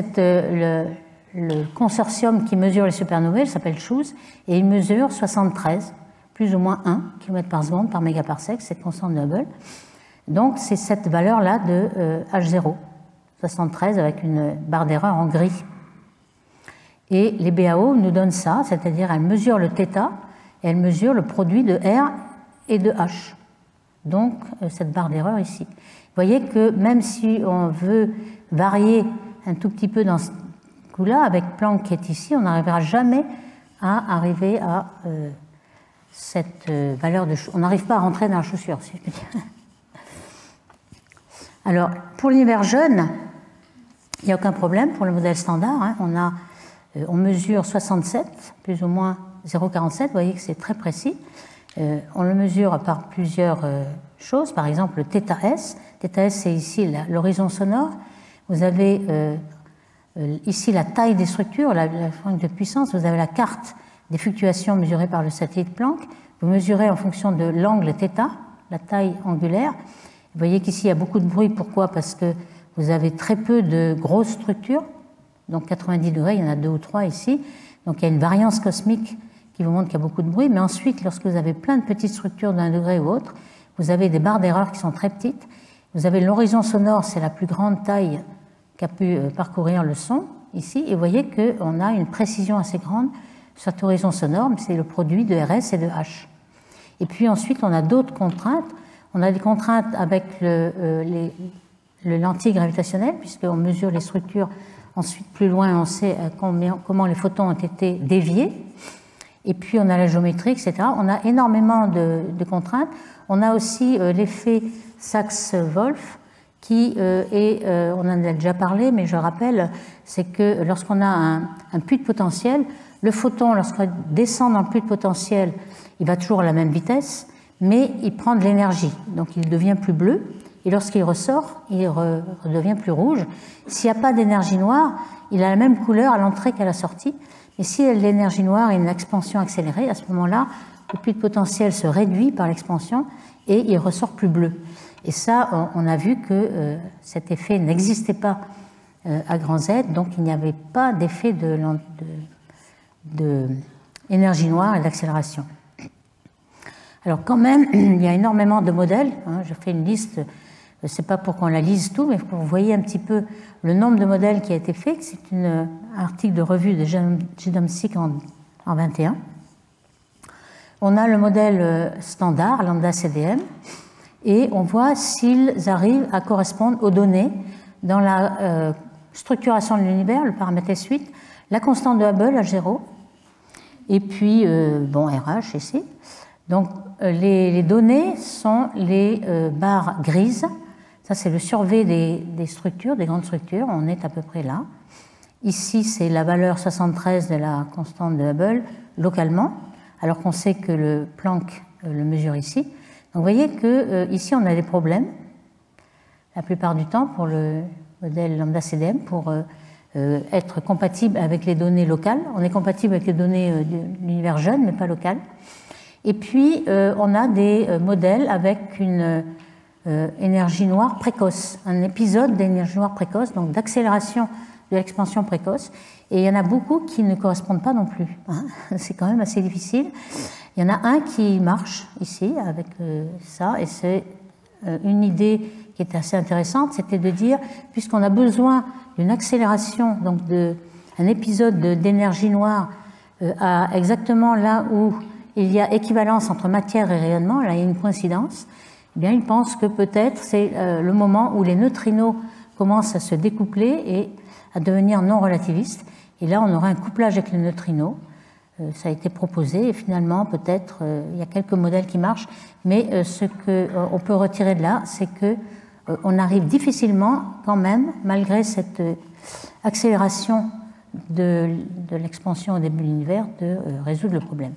le consortium qui mesure les supernovae s'appelle SHOES et il mesure 73, plus ou moins 1 km par seconde par mégaparsec, cette constante de Hubble. Donc c'est cette valeur-là de H0, 73 avec une barre d'erreur en gris. Et les BAO nous donnent ça, c'est-à-dire elles mesurent le θ et elles mesurent le produit de R et de H. Donc cette barre d'erreur ici. Vous voyez que même si on veut varier un tout petit peu dans ce coup-là, avec Planck qui est ici, on n'arrivera jamais à arriver à cette valeur de... On n'arrive pas à rentrer dans la chaussure, si je peux dire. Alors, pour l'univers jeune, il n'y a aucun problème pour le modèle standard. Hein. On mesure 67, plus ou moins 0,47. Vous voyez que c'est très précis. On le mesure par plusieurs choses. Par exemple, le θs. θs, c'est ici l'horizon sonore. Vous avez ici la taille des structures, la fringue de puissance. Vous avez la carte des fluctuations mesurées par le satellite Planck. Vous mesurez en fonction de l'angle θ, la taille angulaire. Vous voyez qu'ici, il y a beaucoup de bruit. Pourquoi? Parce que vous avez très peu de grosses structures. Donc 90 degrés, il y en a 2 ou 3 ici. Donc il y a une variance cosmique qui vous montre qu'il y a beaucoup de bruit. Mais ensuite, lorsque vous avez plein de petites structures d'un degré ou autre, vous avez des barres d'erreur qui sont très petites. Vous avez l'horizon sonore, c'est la plus grande taille qu'a pu parcourir le son, ici. Et vous voyez qu'on a une précision assez grande sur cet horizon sonore. C'est le produit de RS et de H. Et puis ensuite, on a d'autres contraintes. On a des contraintes avec le lentille gravitationnelle, puisqu'on mesure les structures. Ensuite, plus loin, on sait comment les photons ont été déviés. Et puis, on a la géométrie, etc. On a énormément de contraintes. On a aussi l'effet Sachs-Wolf, qui est, on en a déjà parlé, mais je rappelle, c'est que lorsqu'on a un puits de potentiel, le photon, lorsqu'il descend dans le puits de potentiel, il va toujours à la même vitesse, mais il prend de l'énergie, donc il devient plus bleu, et lorsqu'il ressort, il redevient plus rouge. S'il n'y a pas d'énergie noire, il a la même couleur à l'entrée qu'à la sortie, et si l'énergie noire est une expansion accélérée, à ce moment-là, le puits de potentiel se réduit par l'expansion et il ressort plus bleu. Et ça, on a vu que cet effet n'existait pas à grand Z, donc il n'y avait pas d'effet de énergie noire et d'accélération. Alors quand même, il y a énormément de modèles. Je fais une liste, c'est pas pour qu'on la lise tout, mais pour que vous voyez un petit peu le nombre de modèles qui a été fait. C'est un article de revue de Genomsic en 21. On a le modèle standard, lambda CDM, et on voit s'ils arrivent à correspondre aux données dans la structuration de l'univers, le paramètre S8, la constante de Hubble, H0, et puis, bon, RH ici. Donc, les données sont les barres grises. Ça, c'est le survey des structures, des grandes structures. On est à peu près là. Ici, c'est la valeur 73 de la constante de Hubble, localement, alors qu'on sait que le Planck le mesure ici. Donc, vous voyez qu'ici, on a des problèmes, la plupart du temps, pour le modèle lambda CDM, pour être compatible avec les données locales. On est compatible avec les données de l'univers jeune, mais pas local. Et puis, on a des modèles avec une énergie noire précoce, un épisode d'énergie noire précoce, donc d'accélération de l'expansion précoce. Et il y en a beaucoup qui ne correspondent pas non plus. C'est quand même assez difficile. Il y en a un qui marche ici avec ça, et c'est une idée qui était assez intéressante, c'était de dire, puisqu'on a besoin d'une accélération, donc un épisode d'énergie noire à exactement là où il y a équivalence entre matière et rayonnement, là il y a une coïncidence, eh bien il pense que peut-être c'est le moment où les neutrinos commencent à se découpler et à devenir non relativistes. Et là on aura un couplage avec les neutrinos. Ça a été proposé et finalement peut-être il y a quelques modèles qui marchent, mais ce qu'on peut retirer de là, c'est que on arrive difficilement quand même, malgré cette accélération de l'expansion au début de l'univers, de résoudre le problème.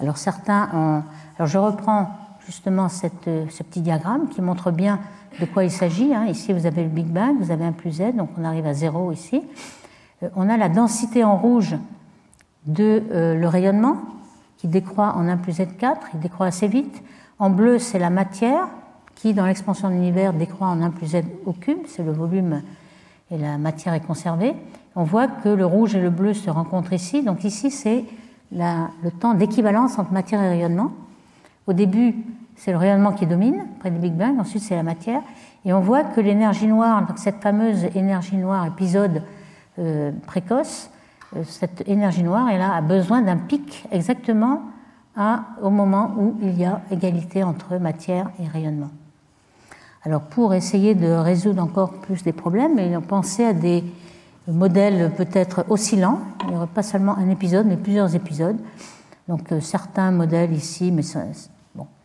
Alors certains alors je reprends justement ce petit diagramme qui montre bien de quoi il s'agit. Ici, vous avez le Big Bang, vous avez 1 plus Z, donc on arrive à 0 ici. On a la densité en rouge de le rayonnement qui décroît en 1 plus Z4, il décroît assez vite. En bleu, c'est la matière qui, dans l'expansion de l'univers, décroît en 1 plus Z au cube, c'est le volume et la matière est conservée. On voit que le rouge et le bleu se rencontrent ici, donc ici c'est le temps d'équivalence entre matière et rayonnement. Au début, c'est le rayonnement qui domine, près du Big Bang, ensuite c'est la matière, et on voit que l'énergie noire, donc cette fameuse énergie noire épisode précoce, cette énergie noire, elle a besoin d'un pic exactement au moment où il y a égalité entre matière et rayonnement. Alors pour essayer de résoudre encore plus des problèmes, ils ont pensé à des modèles peut-être oscillants, il n'y aurait pas seulement un épisode, mais plusieurs épisodes. Donc certains modèles ici, mais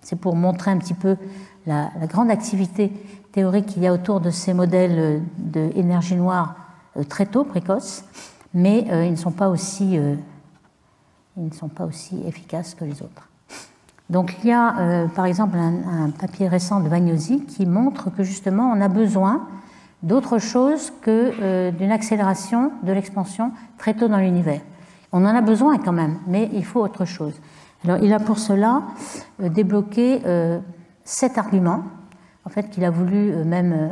c'est pour montrer un petit peu la grande activité théorique qu'il y a autour de ces modèles d'énergie noire très tôt, précoces, mais ils ne sont pas aussi efficaces que les autres. Donc il y a par exemple un papier récent de Vagnozzi qui montre que justement on a besoin d'autre chose que d'une accélération de l'expansion très tôt dans l'univers. On en a besoin quand même, mais il faut autre chose. Alors il a pour cela débloqué 7 arguments, en fait qu'il a voulu même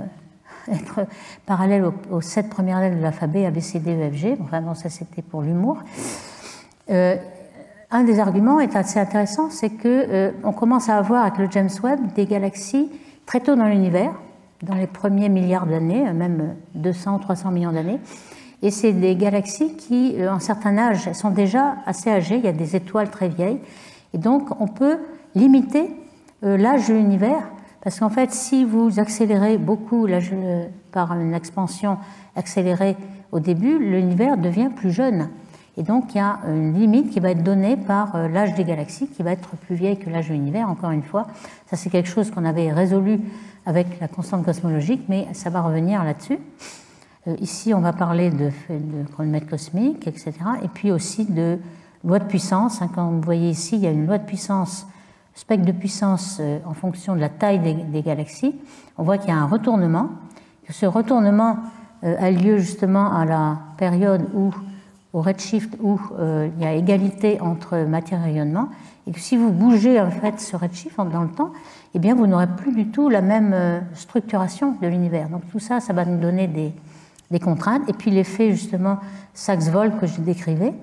être parallèle aux 7 premières lettres de l'alphabet, A, B, C, D, E, F, G. Enfin bon, ça c'était pour l'humour. Un des arguments est assez intéressant, c'est qu'on commence à avoir avec le James Webb des galaxies très tôt dans l'univers, dans les premiers milliards d'années, même 200 ou 300 millions d'années. Et c'est des galaxies qui, en certain âge, sont déjà assez âgées, il y a des étoiles très vieilles. Et donc, on peut limiter l'âge de l'univers, parce qu'en fait, si vous accélérez beaucoup l'âge par une expansion accélérée au début, l'univers devient plus jeune. Et donc, il y a une limite qui va être donnée par l'âge des galaxies, qui va être plus vieille que l'âge de l'univers, encore une fois. Ça, c'est quelque chose qu'on avait résolu avec la constante cosmologique, mais ça va revenir là-dessus. Ici, on va parler de chronomètre cosmique, etc. Et puis aussi de loi de puissance. Comme vous voyez ici, il y a une loi de puissance, spectre de puissance en fonction de la taille des galaxies. On voit qu'il y a un retournement. Que ce retournement a lieu justement à la période au redshift où il y a égalité entre matière et rayonnement. Et que si vous bougez en fait ce redshift dans le temps, eh bien vous n'aurez plus du tout la même structuration de l'univers. Donc tout ça, ça va nous donner des contraintes. Et puis l'effet justement Sachs-Volt que je décrivais,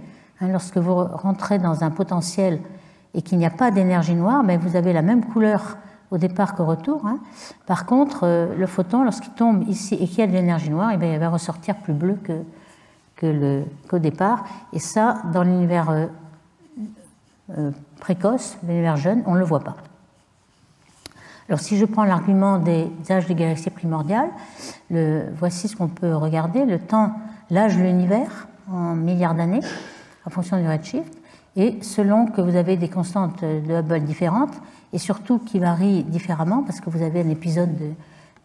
lorsque vous rentrez dans un potentiel et qu'il n'y a pas d'énergie noire, mais vous avez la même couleur au départ qu'au retour. Par contre, le photon, lorsqu'il tombe ici et qu'il y a de l'énergie noire, eh bien, il va ressortir plus bleu qu'au départ. Et ça, dans l'univers précoce, l'univers jeune, on ne le voit pas. Alors si je prends l'argument des âges des galaxies primordiales, voici ce qu'on peut regarder, le temps, l'âge de l'univers en milliards d'années, en fonction du redshift, et selon que vous avez des constantes de Hubble différentes, et surtout qui varient différemment, parce que vous avez un épisode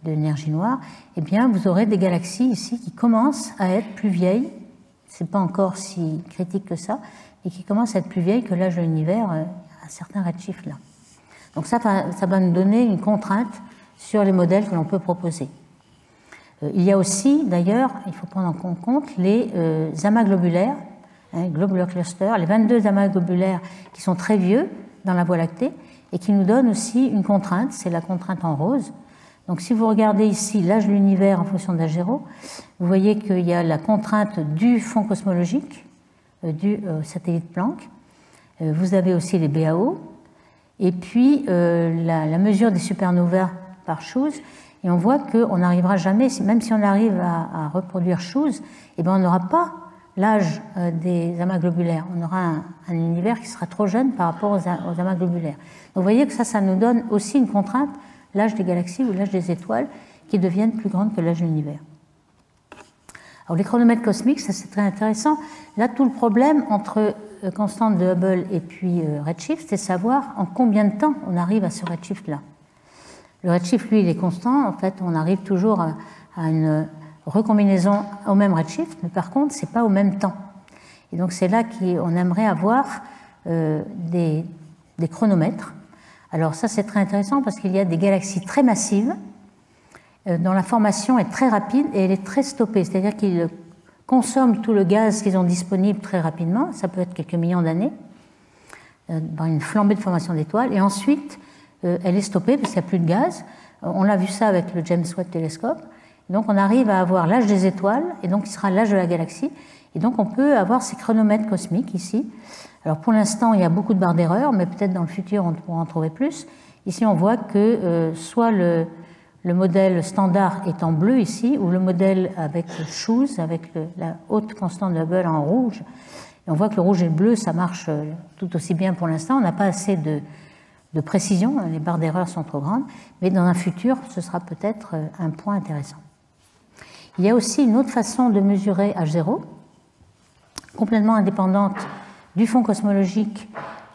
d'énergie noire, eh bien vous aurez des galaxies ici qui commencent à être plus vieilles, c'est pas encore si critique que ça, et qui commencent à être plus vieilles que l'âge de l'univers à certains redshifts là. Donc ça va nous donner une contrainte sur les modèles que l'on peut proposer. Il y a aussi, d'ailleurs, il faut prendre en compte les amas globulaires, globular cluster, les 22 amas globulaires qui sont très vieux dans la Voie lactée et qui nous donnent aussi une contrainte, c'est la contrainte en rose. Donc si vous regardez ici l'âge de l'univers en fonction de l'âge 0, vous voyez qu'il y a la contrainte du fond cosmologique, du satellite Planck. Vous avez aussi les BAO, et puis la mesure des supernovas par Schuss, et on voit qu'on n'arrivera jamais, même si on arrive à reproduire Schuss, eh bien on n'aura pas l'âge des amas globulaires. On aura un univers qui sera trop jeune par rapport aux amas globulaires. Donc vous voyez que ça nous donne aussi une contrainte, l'âge des galaxies ou l'âge des étoiles, qui deviennent plus grandes que l'âge de l'univers. Alors les chronomètres cosmiques, ça c'est très intéressant. Là, tout le problème entre constante de Hubble et puis redshift, c'est savoir en combien de temps on arrive à ce redshift-là. Le redshift, lui, il est constant. En fait, on arrive toujours à une recombinaison au même redshift, mais par contre, c'est pas au même temps. Et donc, c'est là qu'on aimerait avoir des chronomètres Alors ça, c'est très intéressant parce qu'il y a des galaxies très massives dont la formation est très rapide et elle est très stoppée, c'est-à-dire qu'ils consomment tout le gaz qu'ils ont disponible très rapidement, ça peut être quelques millions d'années, dans une flambée de formation d'étoiles, et ensuite elle est stoppée parce qu'il n'y a plus de gaz. On l'a vu ça avec le James Webb Telescope. Donc on arrive à avoir l'âge des étoiles, et donc il sera l'âge de la galaxie, et donc on peut avoir ces chronomètres cosmiques ici. Alors pour l'instant, il y a beaucoup de barres d'erreur, mais peut-être dans le futur on pourra en trouver plus. Ici on voit que soit le modèle standard est en bleu ici, ou le modèle avec Shoes, avec la haute constante de Hubble en rouge. Et on voit que le rouge et le bleu, ça marche tout aussi bien pour l'instant. On n'a pas assez de précision, les barres d'erreur sont trop grandes, mais dans un futur, ce sera peut-être un point intéressant. Il y a aussi une autre façon de mesurer H0, complètement indépendante du fond cosmologique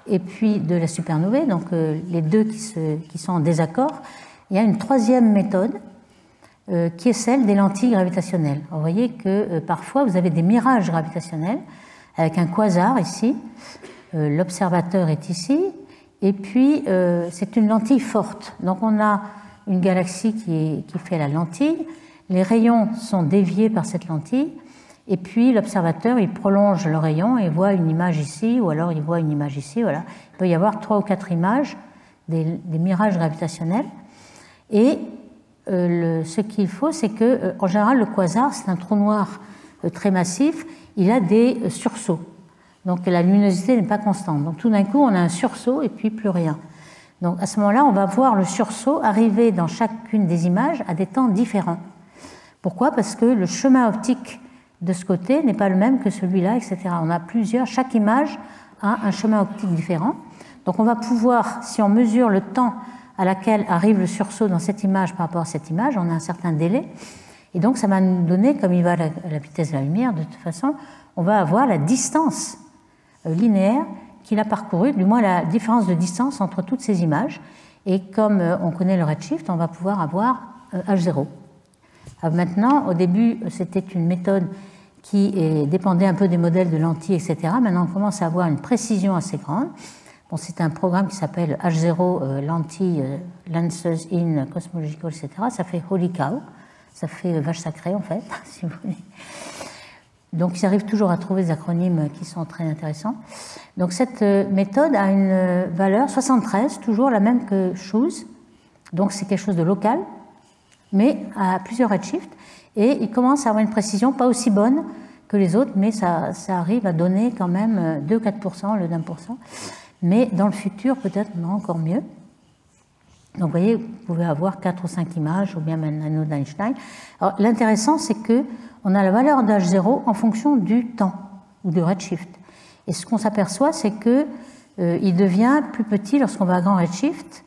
et puis de la supernovae, donc les deux qui sont en désaccord. Il y a une troisième méthode qui est celle des lentilles gravitationnelles. Vous voyez que parfois vous avez des mirages gravitationnels avec un quasar ici, l'observateur est ici, et puis c'est une lentille forte. Donc on a une galaxie qui fait la lentille, les rayons sont déviés par cette lentille, et puis l'observateur il prolonge le rayon et voit une image ici, ou alors il voit une image ici. Voilà. Il peut y avoir 3 ou 4 images des mirages gravitationnels. Et ce qu'il faut, c'est que, en général, le quasar, c'est un trou noir très massif, il a des sursauts. Donc la luminosité n'est pas constante. Donc tout d'un coup, on a un sursaut et puis plus rien. Donc à ce moment-là, on va voir le sursaut arriver dans chacune des images à des temps différents. Pourquoi? Parce que le chemin optique de ce côté n'est pas le même que celui-là, etc. On a plusieurs, chaque image a un chemin optique différent. Donc on va pouvoir, si on mesure le temps à laquelle arrive le sursaut dans cette image par rapport à cette image, on a un certain délai. Et donc ça va nous donner, comme il va à la vitesse de la lumière, de toute façon, on va avoir la distance linéaire qu'il a parcourue, du moins la différence de distance entre toutes ces images. Et comme on connaît le redshift, on va pouvoir avoir H0. Alors maintenant, au début, c'était une méthode qui dépendait un peu des modèles de lentilles, etc. Maintenant, on commence à avoir une précision assez grande. Bon, c'est un programme qui s'appelle H0 Lentille Lenses in Cosmological, etc. Ça fait Holy Cow, ça fait vache sacrée en fait, si vous voulez. Donc ils arrivent toujours à trouver des acronymes qui sont très intéressants. Donc cette méthode a une valeur 73, toujours la même que Shoes. Donc c'est quelque chose de local, mais à plusieurs redshifts. Et il commence à avoir une précision pas aussi bonne que les autres, mais ça arrive à donner quand même 2-4% au lieu d'1%. Mais dans le futur, peut-être on aura encore mieux. Donc vous voyez, vous pouvez avoir 4 ou 5 images, ou bien un anneau d'Einstein. Alors l'intéressant, c'est qu'on a la valeur de H0 en fonction du temps, ou du redshift. Et ce qu'on s'aperçoit, c'est qu'il devient plus petit lorsqu'on va à grand redshift,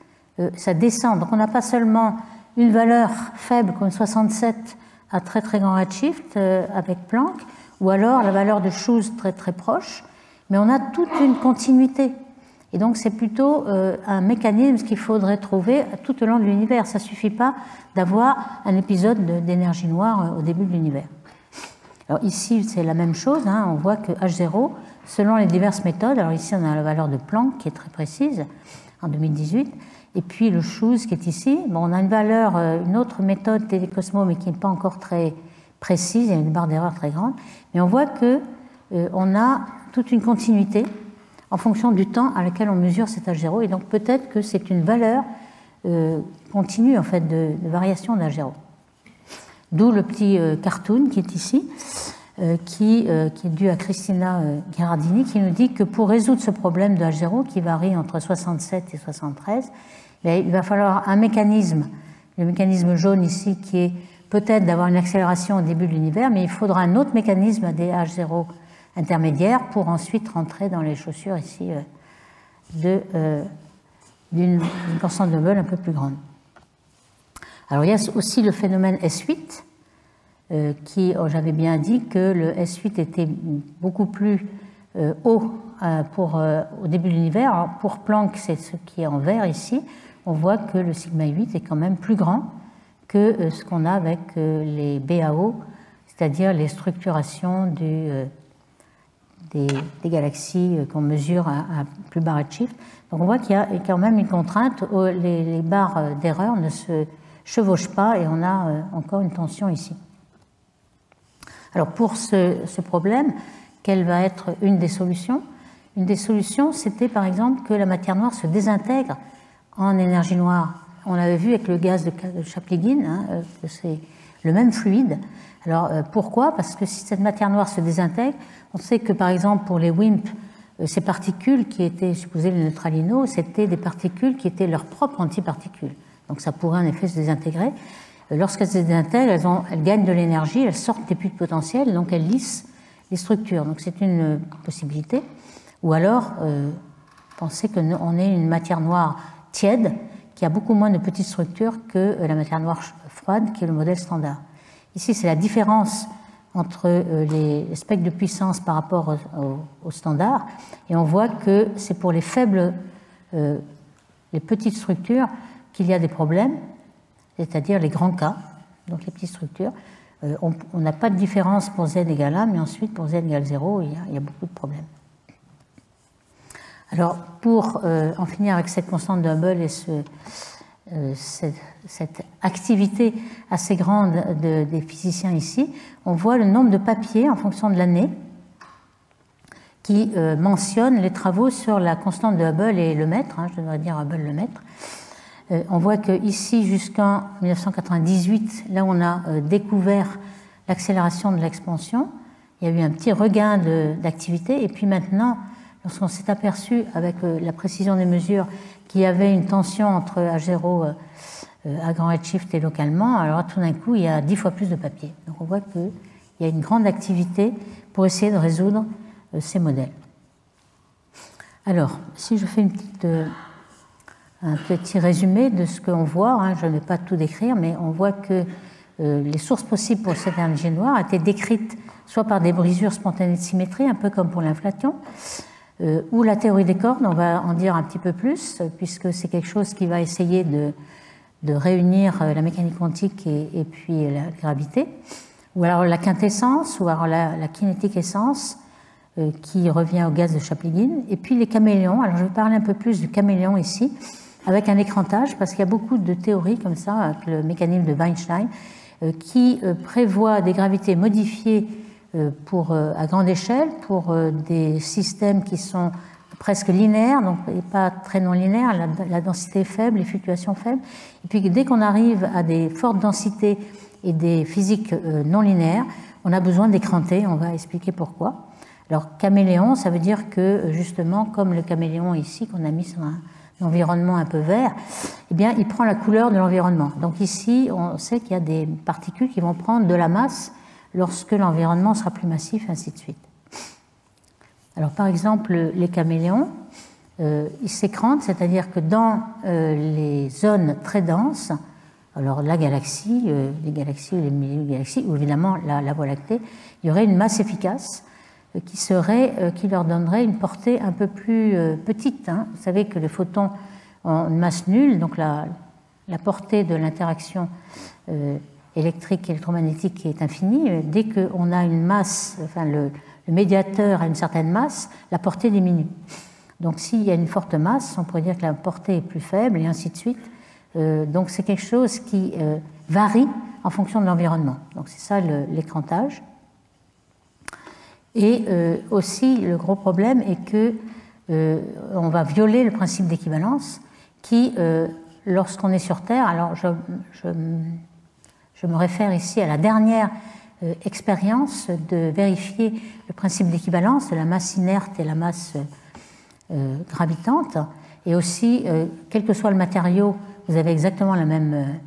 ça descend. Donc on n'a pas seulement une valeur faible comme 67 à très très grand redshift avec Planck, ou alors la valeur de Shoes très très proche, mais on a toute une continuité. Et donc c'est plutôt un mécanisme qu'il faudrait trouver tout au long de l'univers. Ça ne suffit pas d'avoir un épisode d'énergie noire au début de l'univers. Alors ici c'est la même chose, hein, on voit que H0, selon les diverses méthodes, alors ici on a la valeur de Planck qui est très précise en 2018, et puis le Shoes qui est ici. Bon, on a une valeur, une autre méthode Télécosmo, mais qui n'est pas encore très précise, il y a une barre d'erreur très grande, mais on voit que on a toute une continuité en fonction du temps à laquelle on mesure cet H0, et donc peut-être que c'est une valeur continue en fait de variation d'H0. D'où le petit cartoon qui est ici, qui est dû à Cristina Gherardini, qui nous dit que pour résoudre ce problème de H0 qui varie entre 67 et 73, il va falloir un mécanisme, le mécanisme jaune ici, qui est peut-être d'avoir une accélération au début de l'univers, mais il faudra un autre mécanisme à des H0 intermédiaires pour ensuite rentrer dans les chaussures ici d'une constante de Hubble un peu plus grande. Alors il y a aussi le phénomène S8, qui, j'avais bien dit que le S8 était beaucoup plus haut au début de l'univers. Alors pour Planck, c'est ce qui est en vert ici. On voit que le sigma 8 est quand même plus grand que ce qu'on a avec les BAO, c'est-à-dire les structurations des galaxies qu'on mesure à plus bas redshift. Donc on voit qu'il y a quand même une contrainte, les barres d'erreur ne se chevauchent pas et on a encore une tension ici. Alors pour ce problème, quelle va être une des solutions? Une des solutions, c'était par exemple que la matière noire se désintègre en énergie noire. On l'avait vu avec le gaz de Chaplygin, hein, que c'est le même fluide. Alors pourquoi? Parce que si cette matière noire se désintègre, on sait que par exemple pour les WIMP, ces particules qui étaient supposées les neutralinos, c'était des particules qui étaient leurs propres antiparticules. Donc ça pourrait en effet se désintégrer. Lorsqu'elles se désintègrent, elles gagnent de l'énergie, elles sortent des puits de potentiel, donc elles lissent les structures. Donc c'est une possibilité. Ou alors, penser qu'on ait une matière noire tiède qui a beaucoup moins de petites structures que la matière noire froide qui est le modèle standard. Ici, c'est la différence entre les spectres de puissance par rapport au standard, et on voit que c'est pour les faibles, les petites structures qu'il y a des problèmes, c'est-à-dire les grands cas, donc les petites structures. On n'a pas de différence pour z égale 1, mais ensuite pour z égale 0, il y a beaucoup de problèmes. Alors, pour en finir avec cette constante de Hubble et cette activité assez grande des physiciens ici, on voit le nombre de papiers en fonction de l'année qui mentionnent les travaux sur la constante de Hubble et le mètre, hein, je devrais dire Hubble le mètre. On voit qu'ici, jusqu'en 1998, là on a découvert l'accélération de l'expansion, il y a eu un petit regain d'activité, et puis maintenant, lorsqu'on s'est aperçu avec la précision des mesures qu'il y avait une tension entre H0 à grand redshift et localement, alors tout d'un coup, il y a 10 fois plus de papier. Donc on voit qu'il y a une grande activité pour essayer de résoudre ces modèles. Alors, si je fais un petit résumé de ce qu'on voit, hein, je ne vais pas tout décrire, mais on voit que les sources possibles pour cette énergie noire étaient décrites soit par des brisures spontanées de symétrie, un peu comme pour l'inflation, ou la théorie des cordes, on va en dire un petit peu plus, puisque c'est quelque chose qui va essayer de réunir la mécanique quantique et puis la gravité, ou alors la quintessence, ou alors la kinétique essence, qui revient au gaz de Chaplygin, et puis les caméléons. Alors je vais parler un peu plus du caméléon ici, avec un écrantage, parce qu'il y a beaucoup de théories comme ça, avec le mécanisme de Weinstein, qui prévoit des gravités modifiées à grande échelle pour des systèmes qui sont presque linéaires, donc pas très non linéaires, la densité est faible, les fluctuations faibles. Et puis dès qu'on arrive à des fortes densités et des physiques non linéaires, on a besoin d'écranter, on va expliquer pourquoi. Alors caméléon, ça veut dire que justement, comme le caméléon ici qu'on a mis sur un environnement un peu vert, eh bien, il prend la couleur de l'environnement. Donc ici, on sait qu'il y a des particules qui vont prendre de la masse lorsque l'environnement sera plus massif, ainsi de suite. Alors, par exemple, les caméléons, ils s'écrantent, c'est-à-dire que dans les zones très denses, alors la galaxie, les galaxies ou les milliers de galaxies, ou évidemment la Voie lactée, il y aurait une masse efficace qui leur donnerait une portée un peu plus petite. Hein. Vous savez que les photons ont une masse nulle, donc la portée de l'interaction électrique et électromagnétique est infinie. Dès qu'on a une masse, enfin le médiateur a une certaine masse, la portée diminue. Donc s'il y a une forte masse, on pourrait dire que la portée est plus faible et ainsi de suite. Donc c'est quelque chose qui varie en fonction de l'environnement. Donc c'est ça l'écrantage. Et aussi, le gros problème est que on va violer le principe d'équivalence qui, lorsqu'on est sur Terre, alors je me réfère ici à la dernière expérience de vérifier le principe d'équivalence de la masse inerte et la masse gravitante, et aussi, quel que soit le matériau, vous avez exactement la même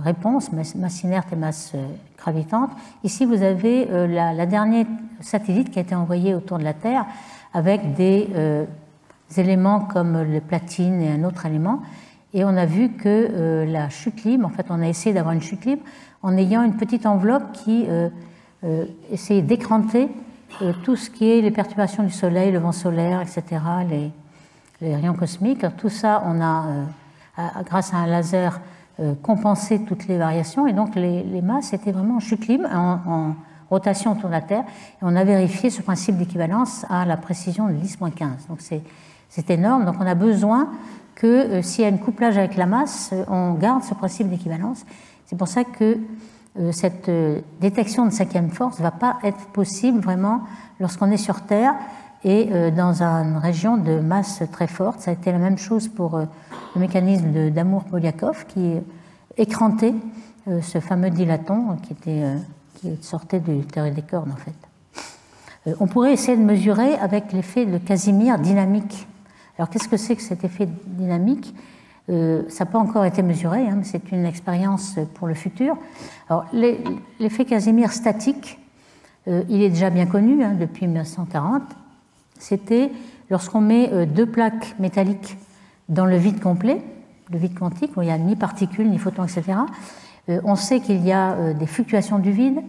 réponse, masse inerte et masse gravitante. Ici, vous avez la dernière satellite qui a été envoyée autour de la Terre avec des éléments comme le platine et un autre élément. Et on a vu que la chute libre, en fait, on a essayé d'avoir une chute libre en ayant une petite enveloppe qui essayait d'écranter tout ce qui est les perturbations du Soleil, le vent solaire, etc., les rayons cosmiques. Alors, tout ça, on a, grâce à un laser, compensé toutes les variations. Et donc, les masses étaient vraiment en chute libre, en rotation autour de la Terre, et on a vérifié ce principe d'équivalence à la précision de 10-15. Donc c'est énorme, donc on a besoin que s'il y a un couplage avec la masse, on garde ce principe d'équivalence. C'est pour ça que cette détection de cinquième force ne va pas être possible vraiment lorsqu'on est sur Terre et dans une région de masse très forte. Ça a été la même chose pour le mécanisme d'Amour-Polyakov qui écrantait ce fameux dilaton qui sortait du théorie des cordes en fait. On pourrait essayer de mesurer avec l'effet de Casimir dynamique. Alors qu'est-ce que c'est que cet effet dynamique? Ça n'a pas encore été mesuré, hein, mais c'est une expérience pour le futur. Alors l'effet Casimir statique, il est déjà bien connu hein, depuis 1940. C'était lorsqu'on met deux plaques métalliques dans le vide complet, le vide quantique, où il n'y a ni particules, ni photons, etc. On sait qu'il y a des fluctuations du vide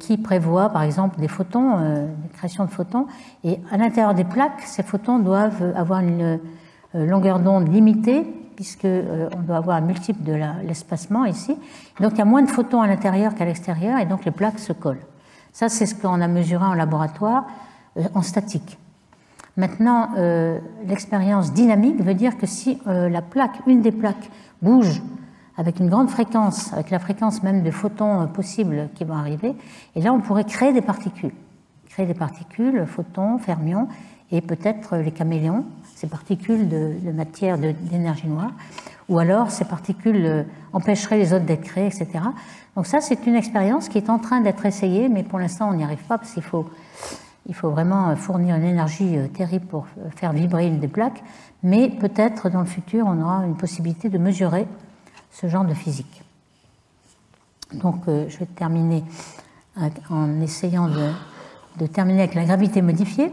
qui prévoient par exemple des photons, des créations de photons, et à l'intérieur des plaques, ces photons doivent avoir une longueur d'onde limitée, puisqu'on doit avoir un multiple de l'espacement ici. Donc il y a moins de photons à l'intérieur qu'à l'extérieur, et donc les plaques se collent. Ça, c'est ce qu'on a mesuré en laboratoire en statique. Maintenant, l'expérience dynamique veut dire que si une des plaques bouge avec une grande fréquence, avec la fréquence même de photons possibles qui vont arriver, et là on pourrait créer des particules. Créer des particules, photons, fermions, et peut-être les caméléons, ces particules de matière d'énergie noire, ou alors ces particules empêcheraient les autres d'être créées, etc. Donc ça, c'est une expérience qui est en train d'être essayée, mais pour l'instant on n'y arrive pas, parce qu'il faut vraiment fournir une énergie terrible pour faire vibrer une des plaques, mais peut-être dans le futur on aura une possibilité de mesurer ce genre de physique. Donc je vais terminer en essayant de terminer avec la gravité modifiée.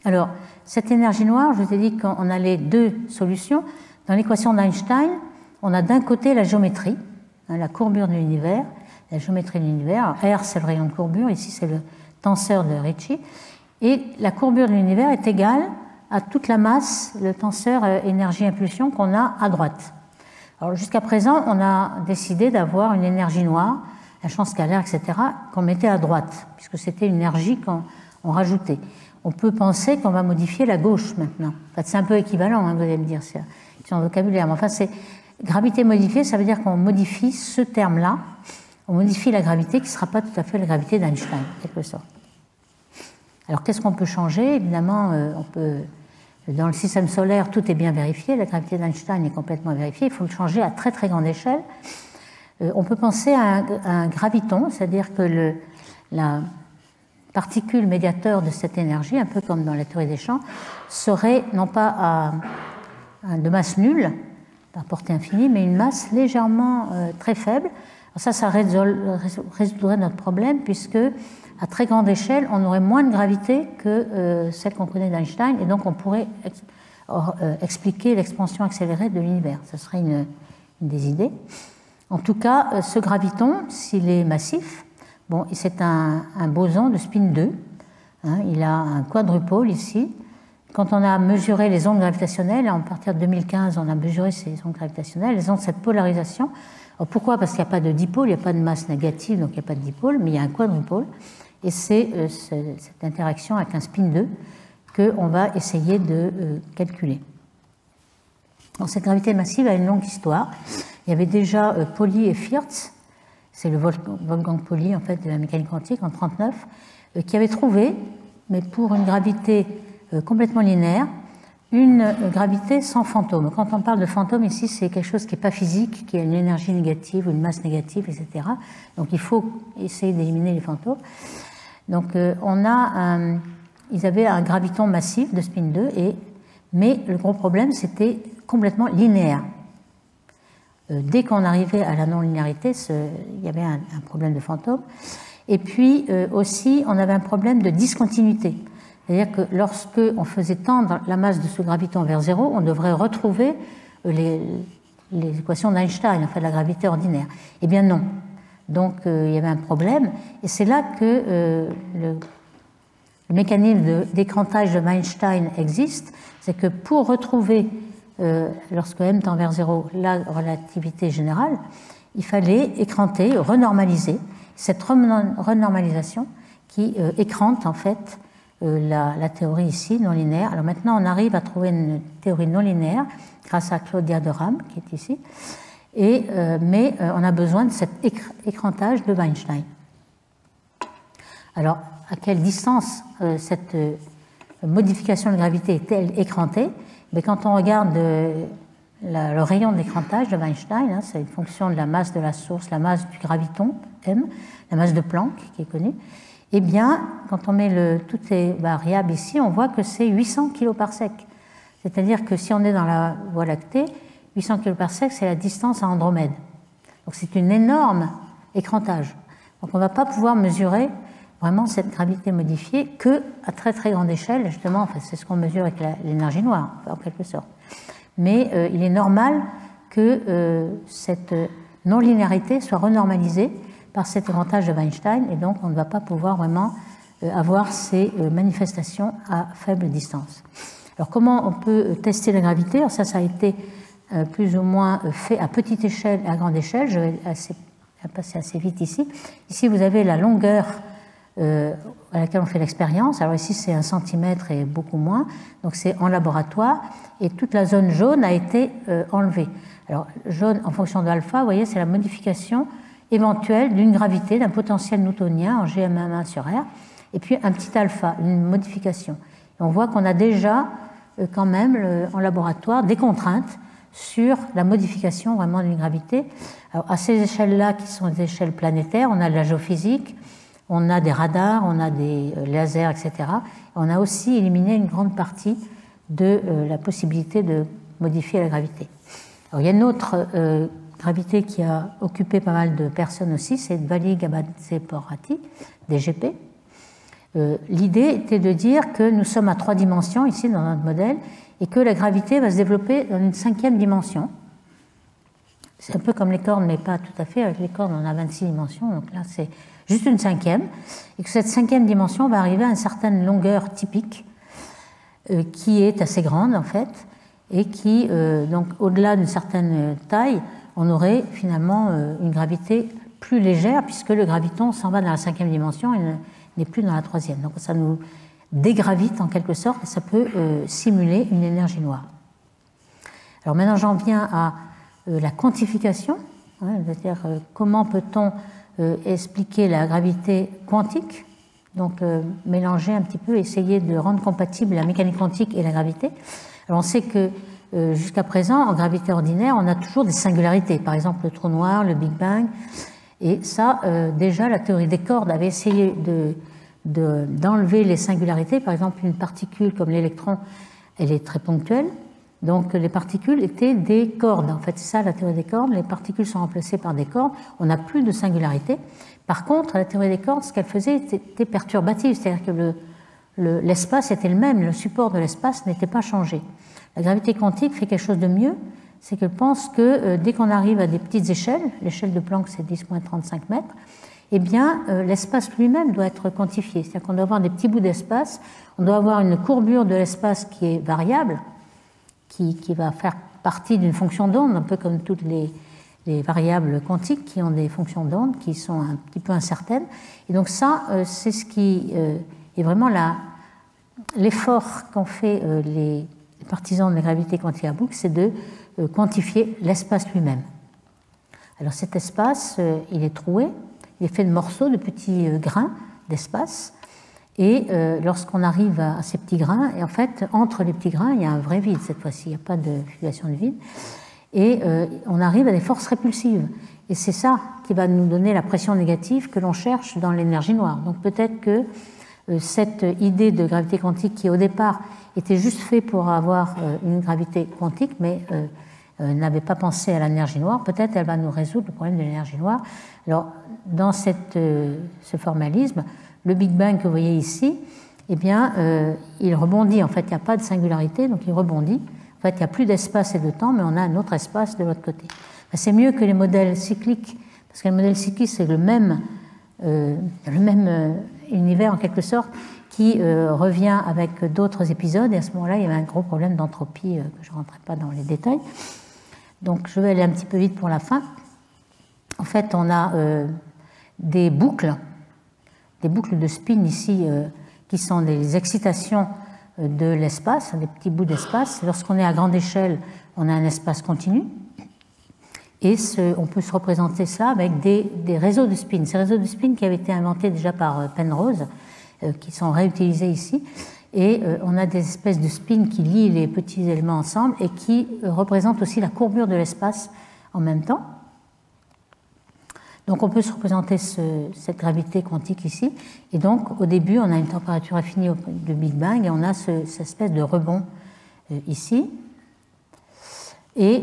Alors, cette énergie noire, je vous ai dit qu'on a les deux solutions. Dans l'équation d'Einstein, on a d'un côté la géométrie, hein, la courbure de l'univers, la géométrie de l'univers. R, c'est le rayon de courbure, ici c'est le tenseur de Ricci. Et la courbure de l'univers est égale à toute la masse, le tenseur énergie-impulsion qu'on a à droite. Alors jusqu'à présent, on a décidé d'avoir une énergie noire, un champ scalaire, etc., qu'on mettait à droite, puisque c'était une énergie qu'on rajoutait. On peut penser qu'on va modifier la gauche maintenant. En fait, c'est un peu équivalent, hein, vous allez me dire, c'est un vocabulaire. Mais enfin, c'est gravité modifiée, ça veut dire qu'on modifie ce terme-là, on modifie la gravité qui ne sera pas tout à fait la gravité d'Einstein, en quelque sorte. Alors, qu'est-ce qu'on peut changer? Évidemment, dans le système solaire, tout est bien vérifié, la gravité d'Einstein est complètement vérifiée, il faut le changer à très très grande échelle. On peut penser à un graviton, c'est-à-dire que la particule médiateur de cette énergie, un peu comme dans la théorie des champs, serait non pas de masse nulle, à portée infinie, mais une masse légèrement très faible. Alors ça résoudrait notre problème, puisque à très grande échelle, on aurait moins de gravité que celle qu'on connaît d'Einstein, et donc on pourrait expliquer l'expansion accélérée de l'univers. Ce serait une des idées. En tout cas, ce graviton, s'il est massif, bon, c'est un boson de spin 2. Hein, il a un quadrupôle ici. Quand on a mesuré les ondes gravitationnelles, à partir de 2015, on a mesuré ces ondes gravitationnelles, elles ont cette polarisation. Alors pourquoi? Parce qu'il n'y a pas de dipôle, il n'y a pas de masse négative, donc il n'y a pas de dipôle, mais il y a un quadrupôle. Et c'est cette interaction avec un spin 2 qu'on va essayer de calculer. Donc, cette gravité massive a une longue histoire. Il y avait déjà Pauli et Firth, c'est le Wolfgang Pauli en fait, de la mécanique quantique en 1939, qui avait trouvé, mais pour une gravité complètement linéaire, une gravité sans fantôme. Quand on parle de fantôme ici, c'est quelque chose qui n'est pas physique, qui a une énergie négative ou une masse négative, etc. Donc il faut essayer d'éliminer les fantômes. Donc ils avaient un graviton massif de spin 2, mais le gros problème, c'était complètement linéaire. Dès qu'on arrivait à la non-linéarité, il y avait un problème de fantôme. Et puis aussi, on avait un problème de discontinuité. C'est-à-dire que lorsque on faisait tendre la masse de ce graviton vers zéro, on devrait retrouver les équations d'Einstein, enfin la gravité ordinaire. Eh bien non. Donc il y avait un problème, et c'est là que le mécanisme d'écrantage de Einstein existe. C'est que pour retrouver, lorsque m tend vers zéro, la relativité générale, il fallait écranter, renormaliser. cette renormalisation qui écrante en fait la théorie ici non linéaire. Alors maintenant, on arrive à trouver une théorie non linéaire grâce à Claudia de Rham qui est ici, mais on a besoin de cet écrantage de Weinstein. Alors, à quelle distance cette modification de gravité est-elle écrantée? Mais quand on regarde le rayon d'écrantage de Weinstein, hein, c'est une fonction de la masse de la source, la masse du graviton, m, la masse de Planck qui est connue, eh bien, quand on met toutes ces variables ici, on voit que c'est 800 kg par sec. C'est-à-dire que si on est dans la Voie lactée, 800 kg par sec, c'est la distance à Andromède. Donc c'est un énorme écrantage. Donc on ne va pas pouvoir mesurer vraiment cette gravité modifiée que à très très grande échelle. Justement, enfin, c'est ce qu'on mesure avec l'énergie noire, en quelque sorte. Mais il est normal que cette non-linéarité soit renormalisée par cet écrantage de Weinstein, et donc on ne va pas pouvoir vraiment avoir ces manifestations à faible distance. Alors comment on peut tester la gravité? Alors ça a été plus ou moins fait à petite échelle et à grande échelle. Je vais passer assez vite ici. Ici, vous avez la longueur à laquelle on fait l'expérience. Alors ici, c'est 1 centimètre et beaucoup moins. Donc c'est en laboratoire. Et toute la zone jaune a été enlevée. Alors jaune, en fonction de alpha, vous voyez, c'est la modification éventuelle d'une gravité, d'un potentiel newtonien en Gm1 sur R. Et puis un petit alpha, une modification. Et on voit qu'on a déjà quand même en laboratoire des contraintes sur la modification vraiment d'une gravité. Alors, à ces échelles-là, qui sont des échelles planétaires, on a de la géophysique, on a des radars, on a des lasers, etc. Et on a aussi éliminé une grande partie de la possibilité de modifier la gravité. Alors, il y a une autre gravité qui a occupé pas mal de personnes aussi, c'est Dvali-Gabadze-Porati, DGP. L'idée était de dire que nous sommes à 3 dimensions ici dans notre modèle et que la gravité va se développer dans une 5e dimension. C'est un peu comme les cordes, mais pas tout à fait. Avec les cordes, on a 26 dimensions, donc là c'est juste une 5e. Et que cette 5e dimension va arriver à une certaine longueur typique qui est assez grande en fait, et qui, donc au-delà d'une certaine taille, on aurait finalement une gravité plus légère puisque le graviton s'en va dans la 5e dimension et n'est plus dans la 3e. Donc ça nous dégravite en quelque sorte et ça peut simuler une énergie noire. Alors maintenant j'en viens à la quantification, hein, c'est-à-dire comment peut-on expliquer la gravité quantique, donc mélanger un petit peu, essayer de rendre compatible la mécanique quantique et la gravité. Alors on sait que jusqu'à présent, en gravité ordinaire, on a toujours des singularités, par exemple le trou noir, le Big Bang, et ça, déjà, la théorie des cordes avait essayé d'enlever les singularités. Par exemple, une particule comme l'électron, elle est très ponctuelle, donc les particules étaient des cordes. En fait, c'est ça la théorie des cordes, les particules sont remplacées par des cordes, on n'a plus de singularité. Par contre, la théorie des cordes, ce qu'elle faisait était perturbative, c'est-à-dire que l'espace était le même, le support de l'espace n'était pas changé. La gravité quantique fait quelque chose de mieux, c'est qu'elle pense que dès qu'on arrive à des petites échelles, l'échelle de Planck c'est 10-35 mètres, eh bien l'espace lui-même doit être quantifié. C'est-à-dire qu'on doit avoir des petits bouts d'espace, on doit avoir une courbure de l'espace qui est variable, qui va faire partie d'une fonction d'onde, un peu comme toutes les variables quantiques qui ont des fonctions d'onde qui sont un petit peu incertaines. Et donc ça, c'est ce qui est vraiment l'effort qu'ont fait les partisans de la gravité quantique à boucle, c'est de quantifier l'espace lui-même. Alors cet espace, il est troué, il est fait de morceaux, de petits grains d'espace, et lorsqu'on arrive à ces petits grains, et en fait, entre les petits grains, il y a un vrai vide cette fois-ci, il n'y a pas de fluctuation de vide, et on arrive à des forces répulsives. Et c'est ça qui va nous donner la pression négative que l'on cherche dans l'énergie noire. Donc peut-être que cette idée de gravité quantique qui au départ était juste fait pour avoir une gravité quantique, mais n'avait pas pensé à l'énergie noire, peut-être elle va nous résoudre le problème de l'énergie noire. Alors dans ce formalisme, le Big Bang que vous voyez ici, eh bien, il rebondit. En fait, il n'y a pas de singularité, donc il rebondit. En fait, il n'y a plus d'espace et de temps, mais on a un autre espace de l'autre côté. C'est mieux que les modèles cycliques, parce que les modèles cycliques, c'est le même univers en quelque sorte, qui revient avec d'autres épisodes, et à ce moment-là, il y avait un gros problème d'entropie que je ne rentrerai pas dans les détails. Donc, je vais aller un petit peu vite pour la fin. En fait, on a des boucles de spin ici, qui sont des excitations de l'espace, des petits bouts d'espace. Lorsqu'on est à grande échelle, on a un espace continu. Et on peut se représenter ça avec des réseaux de spin. Ces réseaux de spin qui avaient été inventés déjà par Penrose, qui sont réutilisés ici. Et on a des espèces de spins qui lient les petits éléments ensemble et qui représentent aussi la courbure de l'espace en même temps. Donc on peut se représenter cette gravité quantique ici. Et donc au début, on a une température infinie de Big Bang et on a cette espèce de rebond ici. Et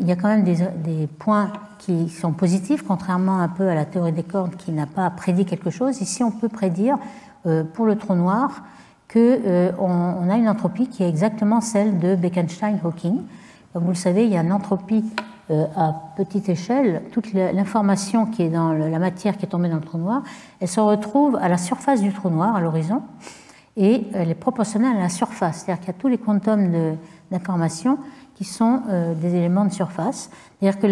il y a quand même des points qui sont positifs, contrairement un peu à la théorie des cordes qui n'a pas prédit quelque chose. Ici, on peut prédire pour le trou noir qu'on a une entropie qui est exactement celle de Bekenstein-Hawking. Comme vous le savez, il y a une entropie à petite échelle. Toute l'information qui est dans la matière qui est tombée dans le trou noir, elle se retrouve à la surface du trou noir, à l'horizon, et elle est proportionnelle à la surface. C'est-à-dire qu'il y a tous les quantums d'informations qui sont des éléments de surface. C'est-à-dire que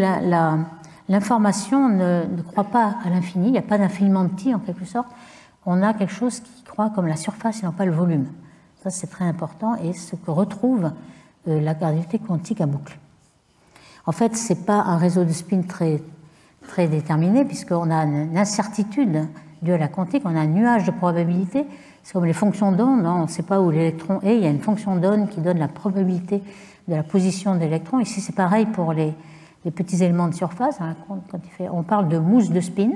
l'information ne croît pas à l'infini, il n'y a pas d'infiniment petit en quelque sorte. On a quelque chose qui croît comme la surface et non pas le volume. Ça, c'est très important et ce que retrouve la gravité quantique à boucle. En fait, ce n'est pas un réseau de spin très, très déterminé, puisqu'on a une incertitude due à la quantique, on a un nuage de probabilité. C'est comme les fonctions d'onde, on ne sait pas où l'électron est, il y a une fonction d'onde qui donne la probabilité de la position de l'électron. Ici, c'est pareil pour les petits éléments de surface. On parle de mousse de spin,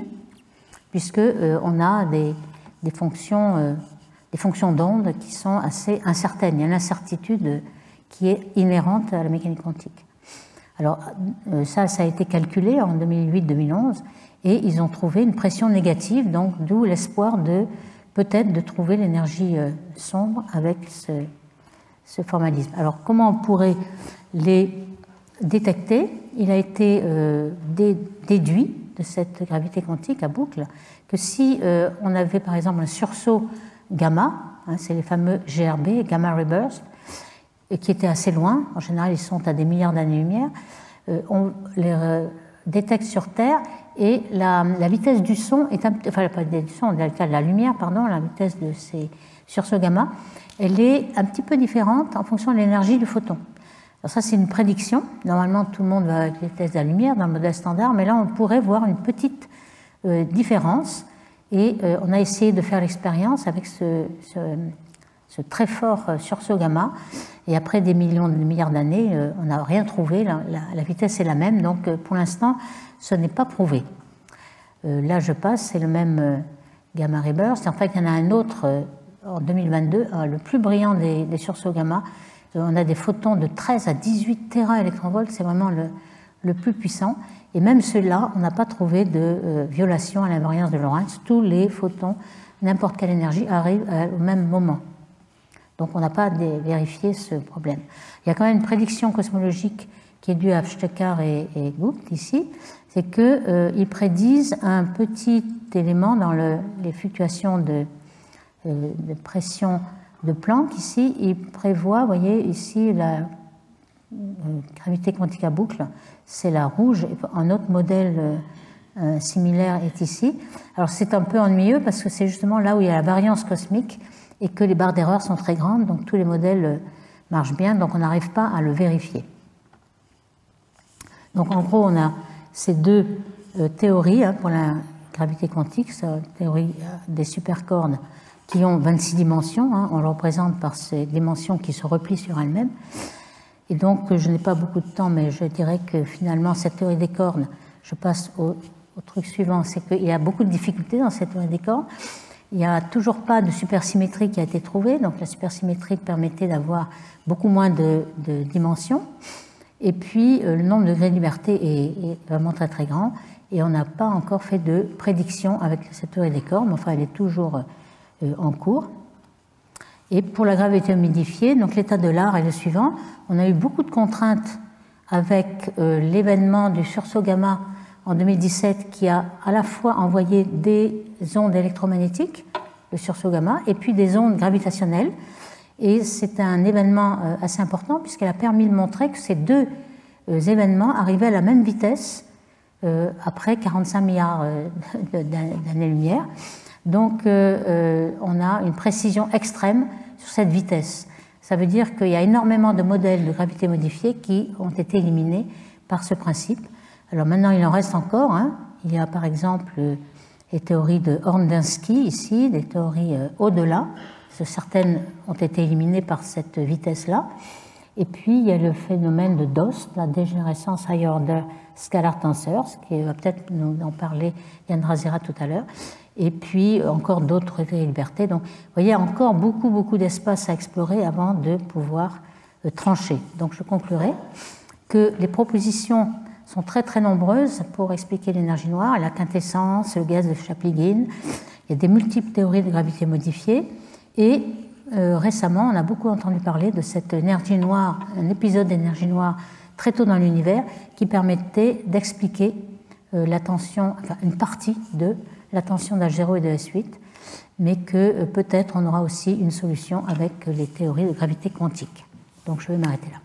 puisqu'on a des fonctions d'onde qui sont assez incertaines. Il y a une incertitude qui est inhérente à la mécanique quantique. Alors, ça a été calculé en 2008-2011, et ils ont trouvé une pression négative, donc d'où l'espoir peut-être de trouver l'énergie sombre avec ce formalisme. Alors, comment on pourrait les détecter? Il a été déduit de cette gravité quantique à boucle que si on avait par exemple un sursaut gamma, c'est les fameux GRB, Gamma Ray Burst, qui étaient assez loin, en général ils sont à des milliards d'années-lumière, on les détecte sur Terre et la vitesse du son, enfin pas du son, de la lumière, pardon, la vitesse de ces sursauts gamma, elle est un petit peu différente en fonction de l'énergie du photon. Alors ça c'est une prédiction, normalement tout le monde va avec les vitesses de la lumière dans le modèle standard, mais là on pourrait voir une petite différence et on a essayé de faire l'expérience avec ce très fort sursaut gamma. Et après des millions de milliards d'années, on n'a rien trouvé. La vitesse est la même, donc pour l'instant, ce n'est pas prouvé. Là, je passe, c'est le même gamma ray burst. En fait, il y en a un autre en 2022, le plus brillant des sursauts gamma. On a des photons de 13 à 18 téraélectronvolts, c'est vraiment le plus puissant. Et même ceux-là, on n'a pas trouvé de violation à l'invariance de Lorentz. Tous les photons, n'importe quelle énergie, arrivent au même moment. Donc on n'a pas vérifié ce problème. Il y a quand même une prédiction cosmologique qui est due à Stekar et Gucht ici, c'est qu'ils prédisent un petit élément dans les fluctuations de pression de Planck. Ici, ils prévoient, vous voyez ici la gravité quantique à boucle, c'est la rouge, un autre modèle similaire est ici. Alors c'est un peu ennuyeux parce que c'est justement là où il y a la variance cosmique et que les barres d'erreur sont très grandes, donc tous les modèles marchent bien, donc on n'arrive pas à le vérifier. Donc en gros, on a ces deux théories pour la gravité quantique, c'est la théorie des supercordes qui ont 26 dimensions, on le représente par ces dimensions qui se replient sur elles-mêmes. Et donc je n'ai pas beaucoup de temps, mais je dirais que finalement cette théorie des cordes, je passe au truc suivant, c'est qu'il y a beaucoup de difficultés dans cette théorie des cordes. Il n'y a toujours pas de supersymétrie qui a été trouvée, donc la supersymétrie permettait d'avoir beaucoup moins de dimensions. Et puis le nombre de degrés de liberté est vraiment très très grand, et on n'a pas encore fait de prédiction avec cette théorie des cordes, mais enfin elle est toujours en cours. Et pour la gravité humidifiée, donc l'état de l'art est le suivant. On a eu beaucoup de contraintes avec l'événement du sursaut gamma en 2017 qui a à la fois envoyé des ondes électromagnétiques, le sursaut gamma, et puis des ondes gravitationnelles. Et c'est un événement assez important puisqu'elle a permis de montrer que ces deux événements arrivaient à la même vitesse après 45 milliards d'années-lumière. Donc on a une précision extrême sur cette vitesse. Ça veut dire qu'il y a énormément de modèles de gravité modifiée qui ont été éliminés par ce principe. Alors maintenant, il en reste encore. Hein. Il y a par exemple les théories de Horndinsky ici, des théories au-delà. Certaines ont été éliminées par cette vitesse-là. Et puis, il y a le phénomène de DOST, la dégénérescence Higher Order Scalar Tensors, qui va peut-être nous en parler Yann Razira tout à l'heure. Et puis, encore d'autres libertés. Donc, vous voyez, encore beaucoup d'espace à explorer avant de pouvoir trancher. Donc, je conclurai que les propositions sont très nombreuses pour expliquer l'énergie noire, la quintessence, le gaz de Chaplygin. Il y a des multiples théories de gravité modifiée. Et récemment, on a beaucoup entendu parler de cette énergie noire, un épisode d'énergie noire très tôt dans l'univers qui permettait d'expliquer une partie de la tension d'H0 et de S8, mais que peut-être on aura aussi une solution avec les théories de gravité quantique. Donc je vais m'arrêter là.